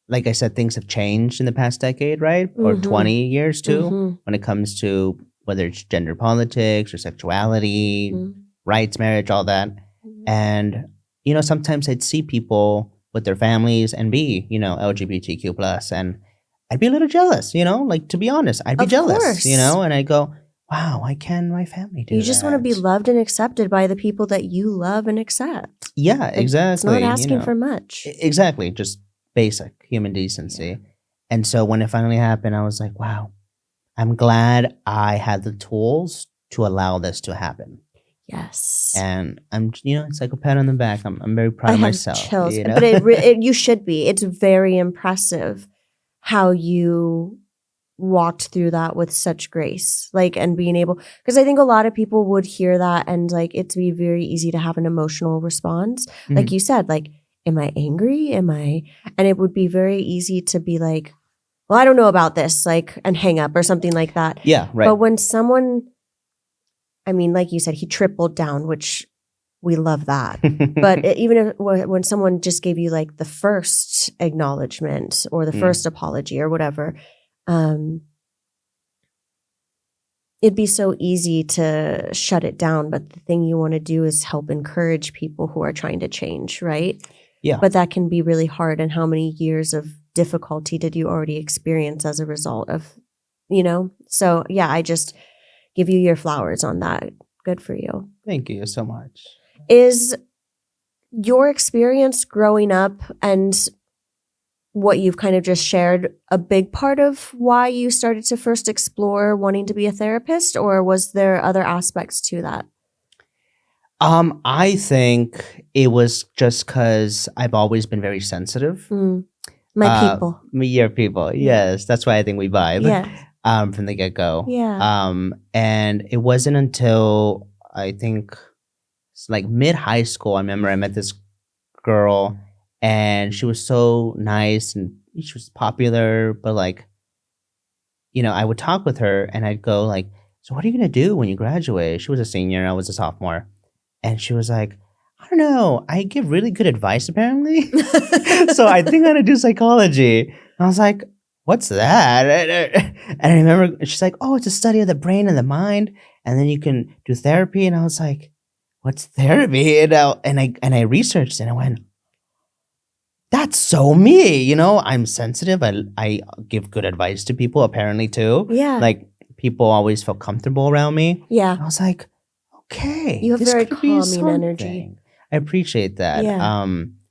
like I said, things have changed in the past decade, right? Or 20 years too, when it comes to whether it's gender politics or sexuality, rights, marriage, all that. And, sometimes I'd see people with their families and be, LGBTQ plus, and I'd be a little jealous, like, to be honest, I'd be jealous, course. and I'd go, wow, why can't my family do that? You just want to be loved and accepted by the people that you love and accept. Yeah, exactly. It's not asking for much. Exactly. Just basic human decency. Yeah. And so when it finally happened, I was like, wow, I'm glad I had the tools to allow this to happen. Yes. And I'm, it's like a pat on the back. I'm very proud of myself. Chills. But you should be. It's very impressive how you walked through that with such grace, like, and being able, because I think a lot of people would hear that and like it'd be very easy to have an emotional response. Like you said, like, am I angry? And it would be very easy to be like, well, I don't know about this, like, and hang up or something like that. Yeah, right. But when someone, like you said, he tripled down, which we love that. But when someone just gave you like the first acknowledgement or the first apology or whatever, it'd be so easy to shut it down. But the thing you want to do is help encourage people who are trying to change, right? Yeah. But that can be really hard. And how many years of difficulty did you already experience as a result of, So yeah, I just give you your flowers on that. Good for you. Thank you so much. Is your experience growing up and what you've kind of just shared a big part of why you started to first explore wanting to be a therapist, or was there other aspects to that? I think it was just because I've always been very sensitive. My people. Your people. Yes. That's why I think we vibe. Yeah. From the get-go. Yeah. And it wasn't until I think it's like mid-high school, I remember I met this girl and she was so nice and she was popular, but like, I would talk with her and I'd go like, so what are you going to do when you graduate? She was a senior, I was a sophomore. And she was like, I don't know, I give really good advice apparently. So I think I'm going to do psychology. And I was like, what's that? And I remember she's like, oh, it's a study of the brain and the mind. And then you can do therapy. And I was like, what's therapy? And I researched and I went, that's so me. I'm sensitive. I give good advice to people apparently too. Yeah. Like people always felt comfortable around me. Yeah. I was like, okay. You have this very could be calming energy. I appreciate that. Yeah.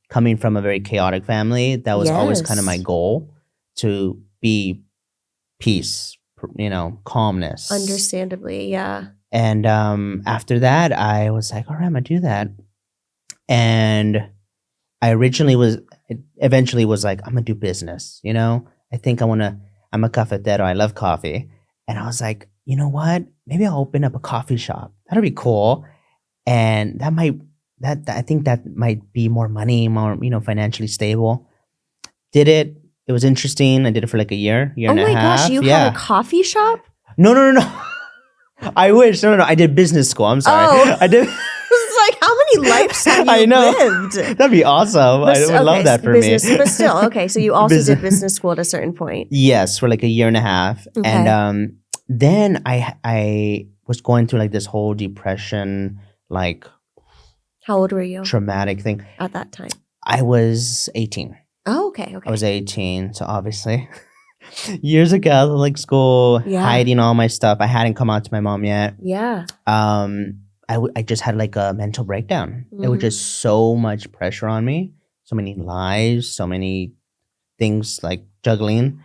Coming from a very chaotic family, that was always kind of my Yes. goal, to be peace, calmness. Understandably, yeah. And after that, I was like, all right, I'm going to do that. And I eventually was like, I'm going to do business, I think I'm a cafetero. I love coffee. And I was like, you know what? Maybe I'll open up a coffee shop. That'll be cool. And I think that might be more money, more, financially stable. Did it. It was interesting. I did it for like a year and a half. Oh my gosh, you had a coffee shop? No. I wish. No. I did business school. I'm sorry. Oh. I did. It's like, how many lives have you I know. lived? That'd be awesome. I would love that for business, me. But still, okay. So you also did business school at a certain point. Yes, for like a year and a half. Okay. And then I was going through like this whole depression, like How old were you traumatic thing. at that time? I was 18. Oh, okay. I was 18, so obviously years of Catholic school, hiding all my stuff. I hadn't come out to my mom yet. Yeah. I just had like a mental breakdown. It was just so much pressure on me, so many lies, so many things like juggling,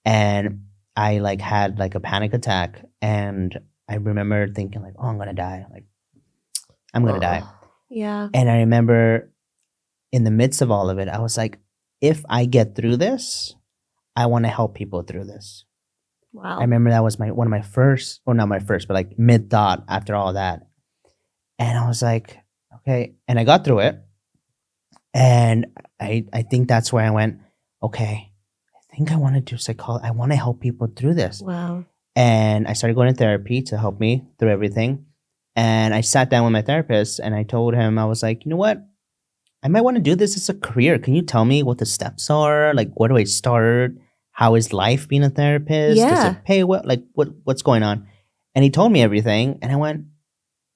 and I like had like a panic attack. And I remember thinking like, oh, I'm gonna die. Like, I'm gonna die. Yeah. And I remember in the midst of all of it, I was like, if I get through this, I want to help people through this. Wow. I remember that was one of my first, or not my first, but like mid thought after all that. And I was like, okay. And I got through it. And I think that's where I went, okay, I think I want to do psychology. I want to help people through this. Wow. And I started going to therapy to help me through everything. And I sat down with my therapist and I told him, I was like, you know what? I might want to do this as a career. Can you tell me what the steps are? Like, where do I start? How is life being a therapist? Does it pay well? Like, what's going on? And he told me everything. And I went,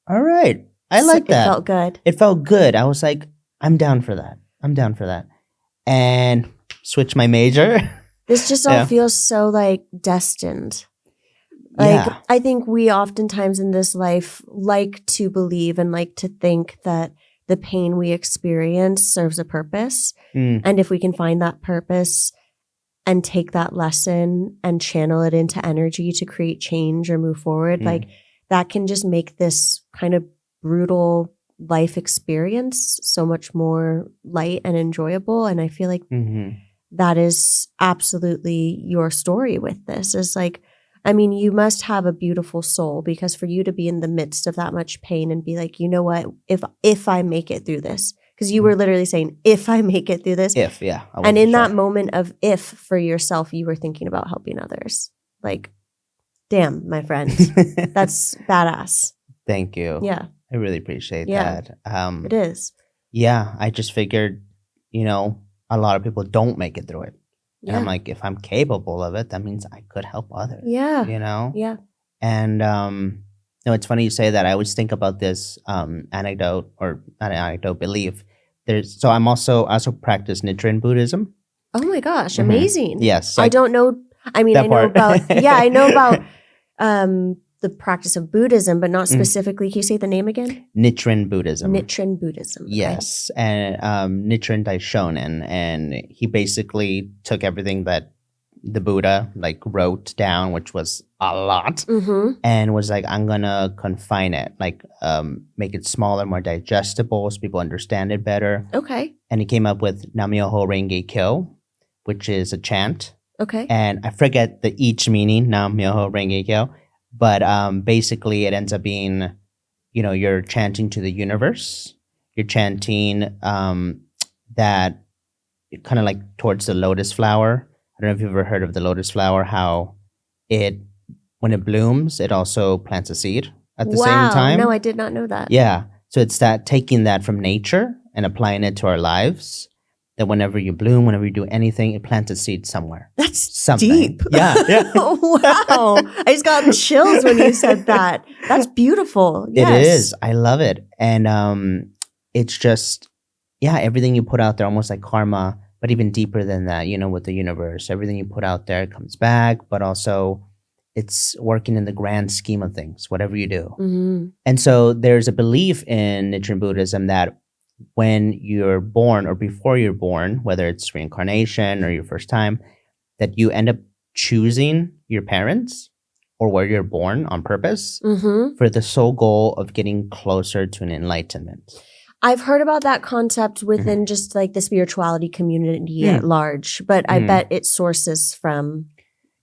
all right. I like that. It felt good. It felt good. I was like, I'm down for that. I'm down for that. And switched my major. This just all feels so like destined. Like, I think we oftentimes in this life like to believe and like to think that the pain we experience serves a purpose. And if we can find that purpose and take that lesson and channel it into energy to create change or move forward, like that can just make this kind of brutal life experience so much more light and enjoyable. And I feel like that is absolutely your story with this. Is like, I mean, you must have a beautiful soul, because for you to be in the midst of that much pain and be like, you know what, if I make it through this, because you were literally saying, if I make it through this. And in that moment of if for yourself, you were thinking about helping others. Like, damn, my friend, that's badass. Thank you. Yeah. I really appreciate that. It is. Yeah. I just figured, you know, a lot of people don't make it through it. And I'm like, if I'm capable of it, that means I could help others. Yeah. You know? Yeah. And no, it's funny you say that. I always think about this anecdote, or not an anecdote, belief. So I also practice Nichiren Buddhism. Oh my gosh, amazing. Yes. I don't know. I mean, I know about, I know about the practice of Buddhism, but not specifically. Can you say the name again? Nichiren Buddhism. Nichiren Buddhism. Yes. And Nichiren Daishonin. And he basically took everything that the Buddha like wrote down, which was a lot, and was like, I'm going to confine it, like make it smaller, more digestible so people understand it better. Okay. And he came up with Nam-myoho Renge Kyo, which is a chant. Okay. And I forget the each meaning, Nam-myoho Renge Kyo. But basically, it ends up being, you know, you're chanting to the universe. You're chanting that kind of like towards the lotus flower. I don't know if you've ever heard of the lotus flower, how when it blooms, it also plants a seed at the same time. No, I did not know that. Yeah. So it's that taking that from nature and applying it to our lives. That whenever you bloom, whenever you do anything, it plants a seed somewhere. That's something. Deep. Yeah. Wow. I just got chills when you said that. That's beautiful. Yes. It is. I love it. And it's just, everything you put out there, almost like karma, but even deeper than that, you know, with the universe. Everything you put out there comes back, but also it's working in the grand scheme of things, whatever you do. And so there's a belief in Nichiren Buddhism that when you're born or before you're born, whether it's reincarnation or your first time, that you end up choosing your parents or where you're born on purpose for the sole goal of getting closer to an enlightenment. I've heard about that concept within just like the spirituality community at large, but I bet it sources from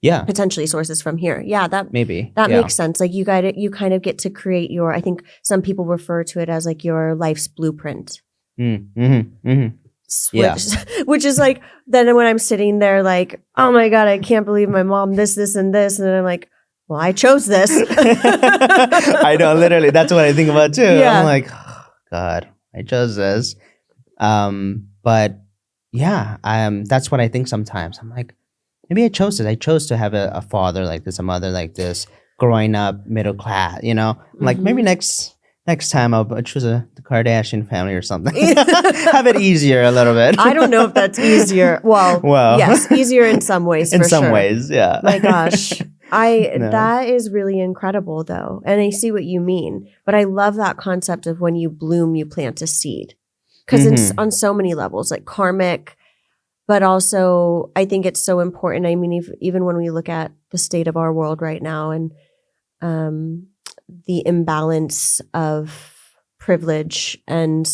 potentially sources from here. Yeah, that makes sense. Like you kind of get to create your, I think some people refer to it as like your life's blueprint. Which is like, then when I'm sitting there like, oh my God, I can't believe my mom this, and this. And then I'm like, well, I chose this. I know, literally. That's what I think about too. I'm like, oh, God, I chose this. But that's what I think sometimes. I'm like, maybe I chose this. I chose to have a father like this, a mother like this, growing up middle class, you know? I'm like, maybe next Next time I'll choose the Kardashian family or something. Have it easier a little bit. I don't know if that's easier. Well, yes, easier in some ways. In for some sure. ways, yeah. My gosh. No. That is really incredible though. And I see what you mean. But I love that concept of when you bloom, you plant a seed. Because it's on so many levels, like karmic, but also I think it's so important. I mean, even when we look at the state of our world right now and the imbalance of privilege and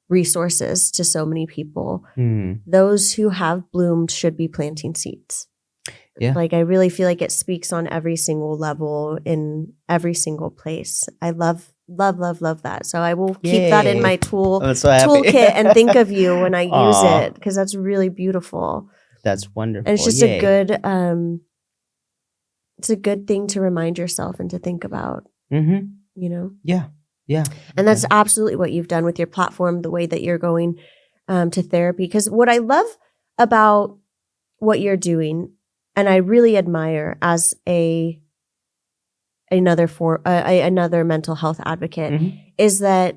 resources to so many people, those who have bloomed should be planting seeds. Yeah. Like I really feel like it speaks on every single level in every single place. I love that. So I will keep that in my toolkit and think of you when I use it because that's really beautiful. That's wonderful. And it's just a good thing to remind yourself and to think about. You know? Yeah. Yeah. And that's absolutely what you've done with your platform, the way that you're going to therapy. Because what I love about what you're doing, and I really admire as another mental health advocate, is that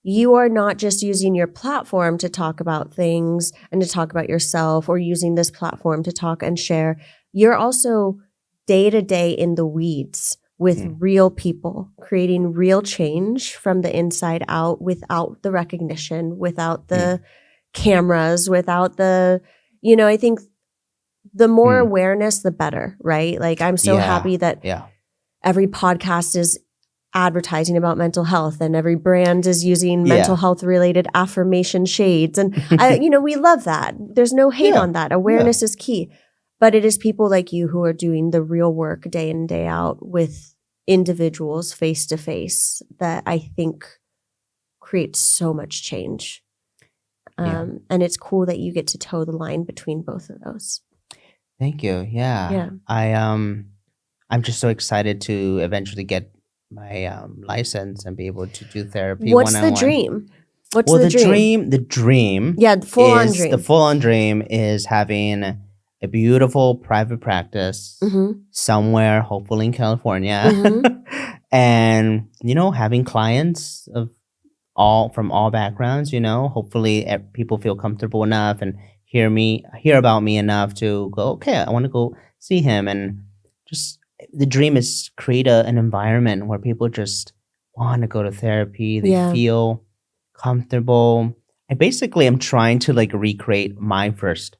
you are not just using your platform to talk about things and to talk about yourself or using this platform to talk and share. You're also day to day in the weeds with real people, creating real change from the inside out without the recognition, without the cameras, without the, I think the more awareness, the better, right? Like I'm so happy that every podcast is advertising about mental health and every brand is using mental health related affirmation shades. And we love that. There's no hate on that. Awareness is key. But it is people like you who are doing the real work day in, day out with individuals face to face that I think creates so much change. And it's cool that you get to toe the line between both of those. Thank you. Yeah. I'm just so excited to eventually get my license and be able to do therapy. What's one-on-one. the dream? What's the dream? The dream. Yeah, the full-on dream is having a beautiful private practice somewhere, hopefully in California, and having clients from all backgrounds. Hopefully people feel comfortable enough and hear about me enough to go, okay, I want to go see him. And just the dream is create an environment where people just want to go to therapy. They feel comfortable. I basically am trying to recreate my first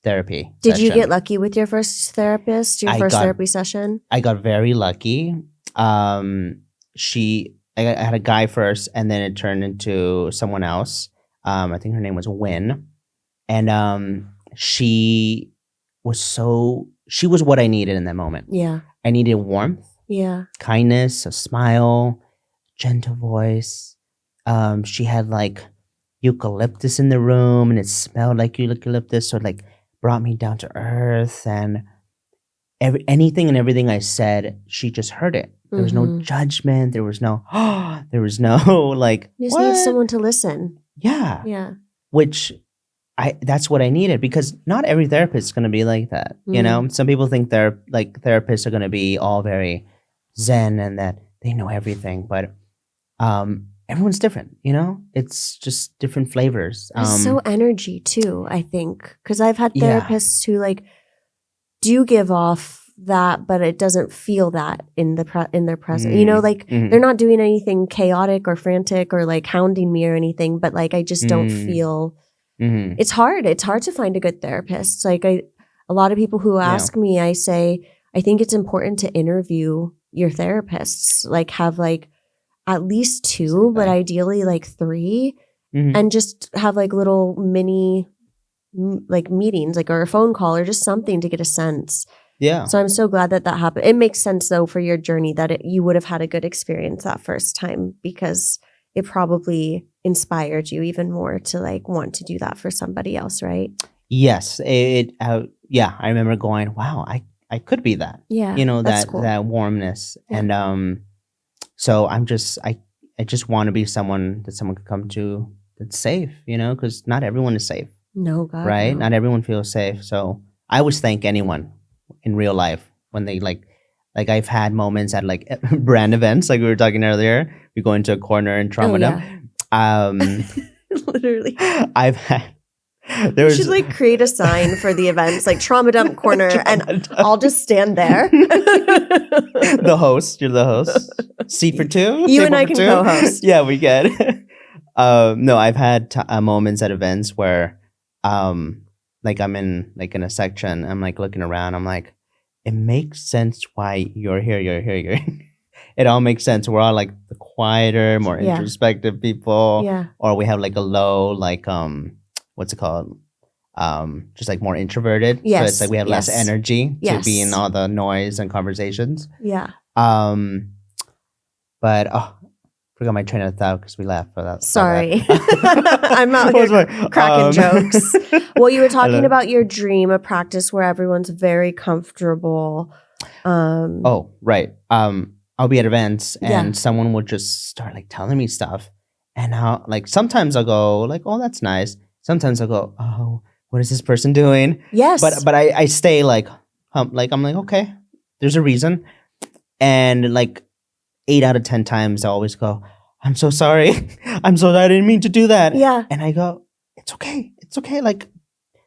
therapy Did session. you get lucky with your first therapist, therapy session? I got very lucky. I had a guy first, and then it turned into someone else. I think her name was Wynn. And she was what I needed in that moment. Yeah. I needed warmth. Yeah. Kindness, a smile, gentle voice. She had eucalyptus in the room, and it smelled like eucalyptus, so brought me down to earth. And anything and everything I said, she just heard it. There was no judgment. There was no you just need someone to listen. Yeah. Yeah. Which that's what I needed, because not every therapist is going to be like that. Some people think therapists are going to be all very zen and that they know everything, but everyone's different. It's just different flavors. It's so energy too, I think, because I've had therapists who do give off that, but it doesn't feel that in their presence. They're not doing anything chaotic or frantic or hounding me or anything, but I just don't feel. It's hard to find a good therapist. A lot of people who ask me, I say, I think it's important to interview your therapists, have at least two, but ideally 3, and just have little mini meetings, or a phone call or just something to get a sense. Yeah. So I'm so glad that happened. It makes sense though for your journey that you would have had a good experience that first time, because it probably inspired you even more to want to do that for somebody else, right? Yes. I remember going, wow, I could be that. Yeah. That's cool. That warmness. Yeah. And so I just want to be someone that someone could come to that's safe, because not everyone is safe. No, God. Right? No. Not everyone feels safe. So I always thank anyone in real life when they Like I've had moments at like brand events, like we were talking earlier. We go into a corner and trauma dump. Literally. I've had. You should like create a sign for the events, like trauma dump corner, and I'll just stand there. The host, you're the host. Seat for two. You and I can co-host. Yeah, we can. No, I've had moments at events where, like I'm in a section. I'm like looking around. I'm like, it makes sense why you're here. You're here. It all makes sense. We're all like the quieter, more introspective people. Yeah. Or we have like a low, like what's it called? Just like more introverted. Yes. So it's like we have less energy to be in all the noise and conversations. Yeah. But forgot my train of thought because we laughed for that. Sorry. I'm out here cracking jokes. Well, you were talking about your dream, a practice where everyone's very comfortable. Oh, right. I'll be at events and someone will just start like telling me stuff. And how like sometimes I'll go like, oh, that's nice. Sometimes I'll go, oh, what is this person doing? Yes. But I stay like I'm like, okay, there's a reason. And like 8 out of 10 times I always go, I'm so sorry. I'm so sorry. I didn't mean to do that. Yeah. And I go, it's okay. It's okay. Like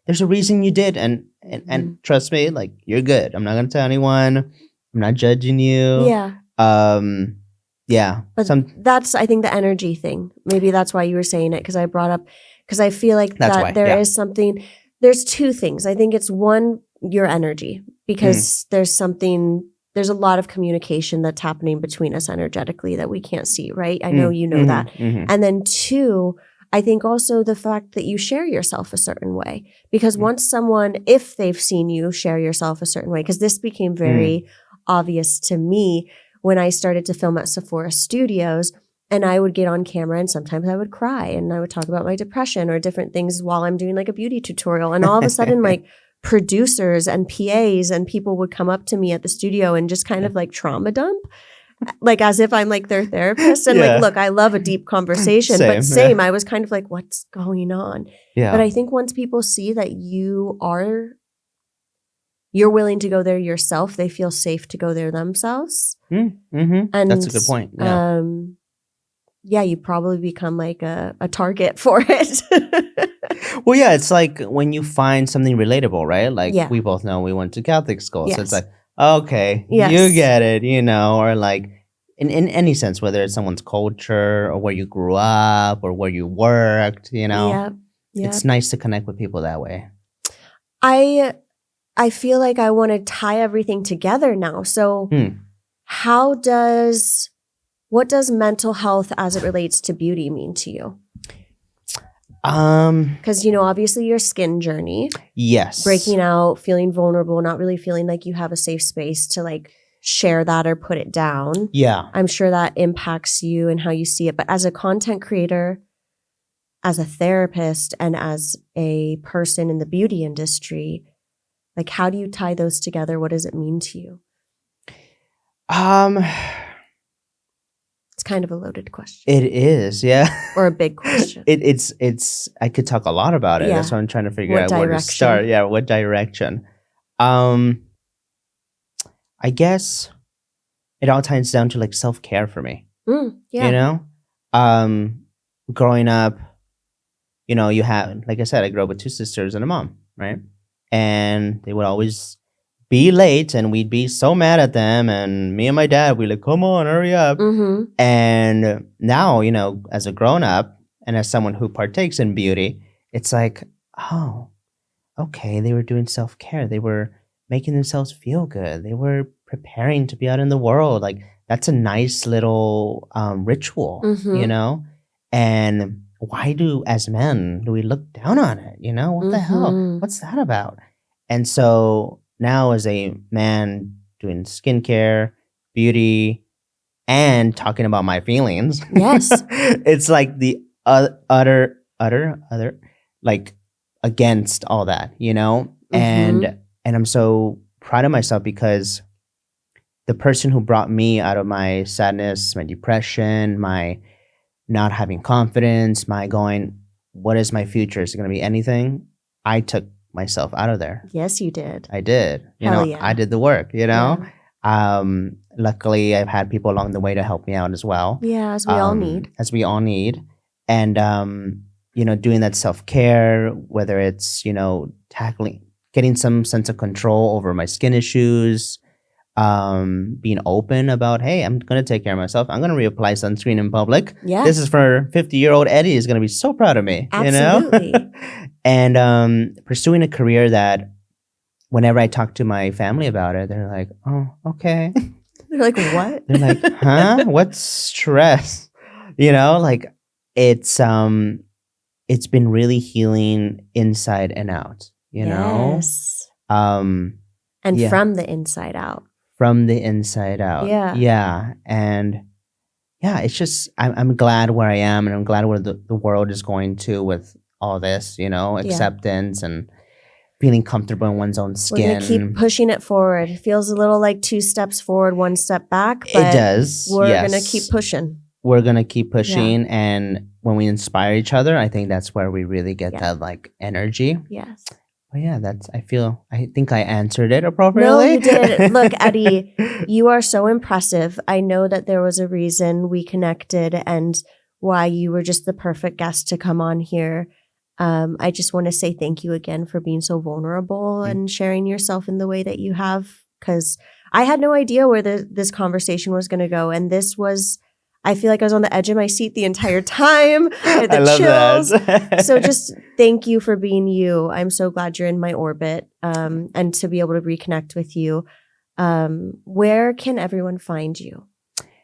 there's a reason you did. And trust me, like you're good. I'm not going to tell anyone. I'm not judging you. Yeah. Yeah. But that's, I think, the energy thing. Maybe that's why you were saying it, because I brought up, because I feel like there is something, there's two things. I think it's one, your energy, because there's a lot of communication that's happening between us energetically that we can't see, right? I know you know that. And then two, I think also the fact that you share yourself a certain way, because once someone, if they've seen you share yourself a certain way, because this became very obvious to me when I started to film at Sephora Studios, and I would get on camera and sometimes I would cry and I would talk about my depression or different things while I'm doing like a beauty tutorial. And all of a sudden, like producers and PAs and people would come up to me at the studio and just kind of like trauma dump, like as if I'm like their therapist. And like, look, I love a deep conversation, but I was kind of like, what's going on? Yeah. But I think once people see that you're willing to go there yourself, they feel safe to go there themselves. And that's a good point. Yeah. You probably become like a target for it. Well, yeah, it's like when you find something relatable, right? Like we both know we went to Catholic school. So it's like, okay, you get it, or like in any sense, whether it's someone's culture or where you grew up or where you worked, it's nice to connect with people that way. I feel like I want to tie everything together now. So what does mental health as it relates to beauty mean to you? Because, obviously your skin journey. Yes. Breaking out, feeling vulnerable, not really feeling like you have a safe space to like share that or put it down. Yeah. I'm sure that impacts you and how you see it. But as a content creator, as a therapist, and as a person in the beauty industry, like how do you tie those together? What does it mean to you? It's kind of a loaded question. It is, yeah. Or a big question. It's I could talk a lot about it. That's what I'm trying to figure out where to start. Yeah, what direction? I guess it all ties down to like self-care for me. Growing up, you have, like I said, I grew up with 2 sisters and a mom, right? And they would always be late and we'd be so mad at them. And me and my dad, we're like, come on, hurry up. And now, as a grown up and as someone who partakes in beauty, it's like, oh, okay, they were doing self-care. They were making themselves feel good. They were preparing to be out in the world. Like that's a nice little ritual, and why as men, do we look down on it? What the hell? What's that about? And so now as a man doing skincare, beauty, and talking about my feelings. Yes. It's like the utter, like against all that, And I'm so proud of myself because the person who brought me out of my sadness, my depression, my not having confidence, my going, what is my future? Is it going to be anything? I took myself out of there. Yes, you did. I did. Hell yeah. I did the work, Luckily, I've had people along the way to help me out as well. Yeah, as we all need. As we all need. And, doing that self-care, whether it's, getting some sense of control over my skin issues, being open about, hey, I'm going to take care of myself. I'm going to reapply sunscreen in public. Yeah. This is for 50-year-old Eddie is going to be so proud of me. Absolutely. And pursuing a career that whenever I talk to my family about it, they're like, oh, okay. They're like, what? They're like, huh? What's stress? It's been really healing inside and out, Yes. And from the inside out. From the inside out. Yeah. Yeah. And it's just, I'm glad where I am, and I'm glad where the world is going to with all this, acceptance and feeling comfortable in one's own skin. We're going to keep pushing it forward. It feels a little like 2 steps forward, 1 step back. But it does. We're going to keep pushing. We're going to keep pushing. Yeah. And when we inspire each other, I think that's where we really get that energy. Yes. But yeah, I think I answered it appropriately. No, you did. Look, Eddie, you are so impressive. I know that there was a reason we connected and why you were just the perfect guest to come on here. I just want to say thank you again for being so vulnerable and sharing yourself in the way that you have, because I had no idea where this conversation was going to go. And I feel like I was on the edge of my seat the entire time. I had the chills. That. So just thank you for being you. I'm so glad you're in my orbit, and to be able to reconnect with you. Where can everyone find you?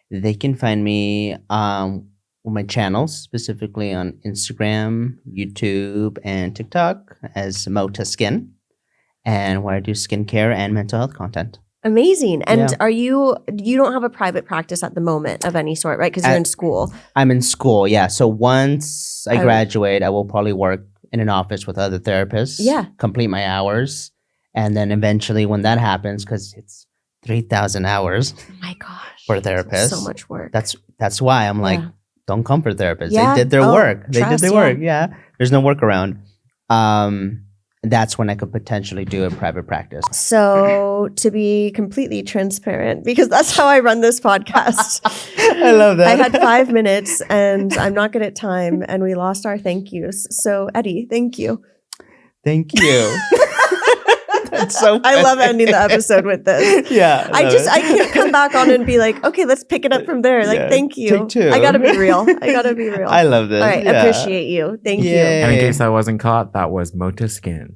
They can find me with my channels, specifically on Instagram, YouTube, and TikTok as Motta Skin, and where I do skincare and mental health content. Amazing. And you don't have a private practice at the moment of any sort, right? Because you're in school. I'm in school, yeah. So once I graduate, I will probably work in an office with other therapists. Yeah. Complete my hours. And then eventually when that happens, because it's 3,000 hours oh my gosh, for therapists. So much work. That's why I'm like, don't come for therapists. Yeah. They did their work. They did their work. Yeah. Yeah. There's no workaround. That's when I could potentially do a private practice. So to be completely transparent, because that's how I run this podcast. I love that. I had 5 minutes and I'm not good at time and we lost our thank yous. So Eddie, thank you. Thank you. That's so funny. I love ending the episode with this. Yeah. I can't come back on and be like, okay, let's pick it up from there. Like, thank you. Take 2. I gotta be real. I love this. All right. Appreciate you. Thank you. And in case I wasn't caught, that was Motta Skin.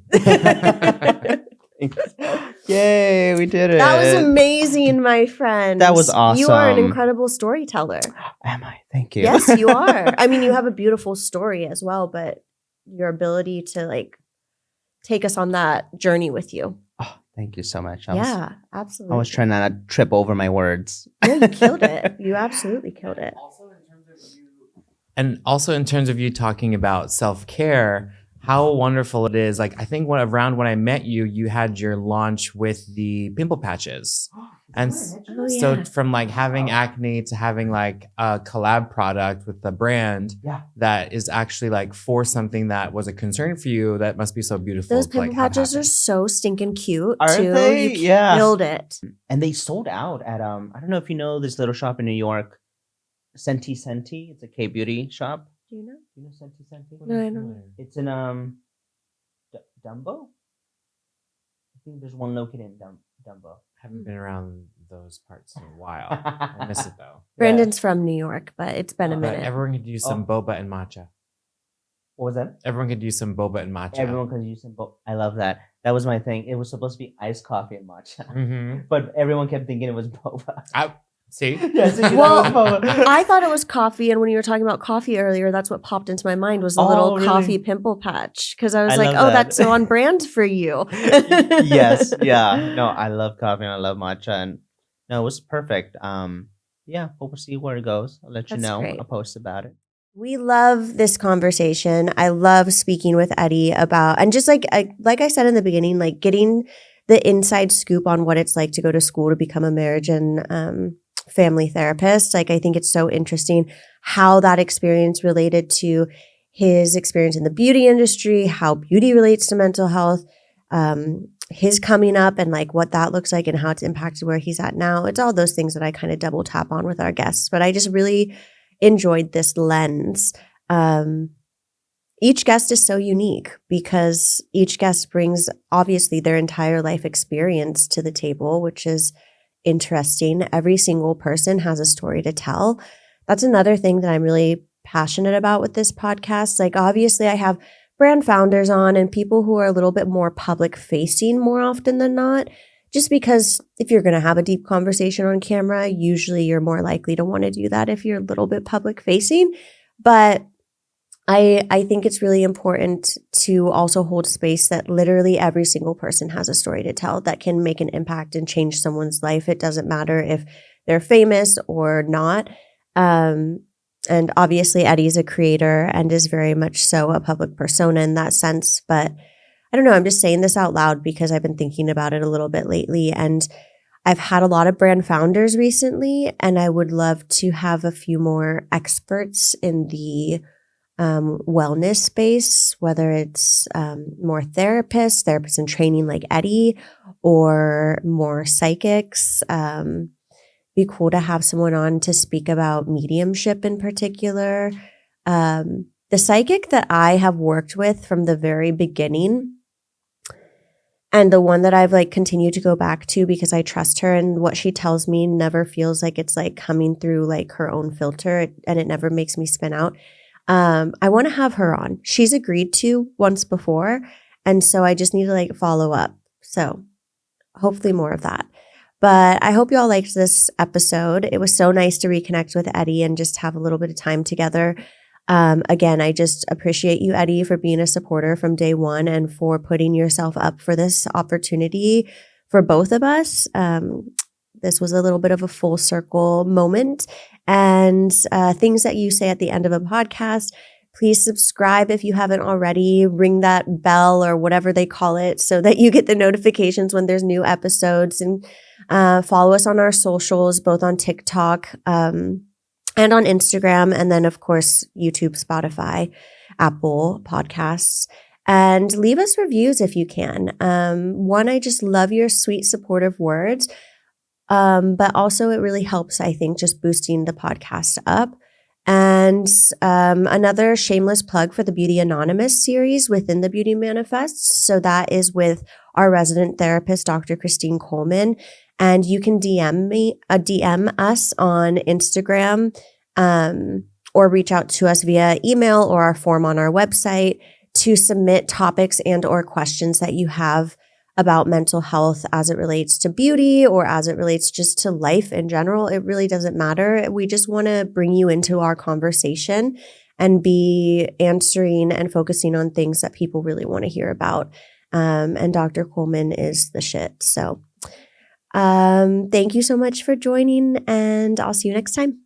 Yay, we did it. That was amazing, my friend. That was awesome. You are an incredible storyteller. Am I? Thank you. Yes, you are. I mean, you have a beautiful story as well, but your ability to take us on that journey with you. Oh, thank you so much. Absolutely. I was trying not to trip over my words. No, you killed it. You absolutely killed it. Also in terms of you talking about self-care, how wonderful it is. I think around when I met you, you had your launch with the pimple patches. And so from having acne to having a collab product with the brand that is actually for something that was a concern for you, that must be so beautiful. Those pimple patches are so stinking cute. Aren't too. they? You Yeah. killed it. And they sold out at I don't know if you know this little shop in New York, Senti Senti. It's a K-beauty shop. Do you know? You know Senti Senti? No, I don't know. It's in Dumbo. I think there's one located in Dumbo. I haven't been around those parts in a while. I miss it though. Brandon's from New York, but it's been a But minute. everyone could use some boba and matcha. What was that? Everyone could use some boba and matcha. Everyone could use some boba. I love that. That was my thing. It was supposed to be iced coffee and matcha. Mm-hmm. But everyone kept thinking it was boba. See? Well, I thought it was coffee, and when you were talking about coffee earlier, that's what popped into my mind was the little really? coffee pimple patch. Because I was like, love that. that's so on brand for you. Yes, yeah. No, I love coffee and I love matcha, and no, it was perfect. Yeah, but we'll see where it goes. I'll let you That's know. great. I'll post about it. We love this conversation. I love speaking with Eddie about, and just like I said in the beginning, getting the inside scoop on what it's like to go to school to become a marriage and family therapist. I think it's so interesting how that experience related to his experience in the beauty industry, how beauty relates to mental health. his coming up and like what that looks like and how it's impacted where he's at now. It's all those things that I kind of double tap on with our guests. But I just really enjoyed this lens. Each guest is so unique because each guest brings obviously their entire life experience to the table, which is interesting. Every single person has a story to tell. That's another thing that I'm really passionate about with this podcast. Like, obviously, I have brand founders on and people who are a little bit more public facing more often than not, just because if you're going to have a deep conversation on camera, usually you're more likely to want to do that if you're a little bit public facing. But I think it's really important to also hold space that literally every single person has a story to tell that can make an impact and change someone's life. It doesn't matter if they're famous or not. And obviously Eddie's a creator and is very much so a public persona in that sense. But I don't know, I'm just saying this out loud because I've been thinking about it a little bit lately. And I've had a lot of brand founders recently, and I would love to have a few more experts in the wellness space, whether it's more therapists in training like Eddie, or more psychics. Be cool to have someone on to speak about mediumship in particular. The psychic that I have worked with from the very beginning, and the one that I've like continued to go back to because I trust her and what she tells me never feels like it's like coming through like her own filter, and it never makes me spin out. I want to have her on. She's agreed to once before. And so I just need to like follow up. So hopefully more of that. But I hope you all liked this episode. It was so nice to reconnect with Eddie and just have a little bit of time together. Again, I just appreciate you, Eddie, for being a supporter from day one and for putting yourself up for this opportunity for both of us. This was a little bit of a full circle moment. And things that you say at the end of a podcast, please subscribe if you haven't already. Ring that bell or whatever they call it so that you get the notifications when there's new episodes. And follow us on our socials, both on TikTok and on Instagram. And then, of course, YouTube, Spotify, Apple Podcasts. And leave us reviews if you can. One, I just love your sweet, supportive words. But also it really helps, I think, just boosting the podcast up. And another shameless plug for the Beauty Anonymous series within the Beauty Manifest. So that is with our resident therapist, Dr. Christine Coleman. And you can DM us on Instagram or reach out to us via email or our form on our website to submit topics and or questions that you have about mental health as it relates to beauty or as it relates just to life in general. It really doesn't matter. We just want to bring you into our conversation and be answering and focusing on things that people really want to hear about. And Dr. Coleman is the shit. So thank you so much for joining, and I'll see you next time.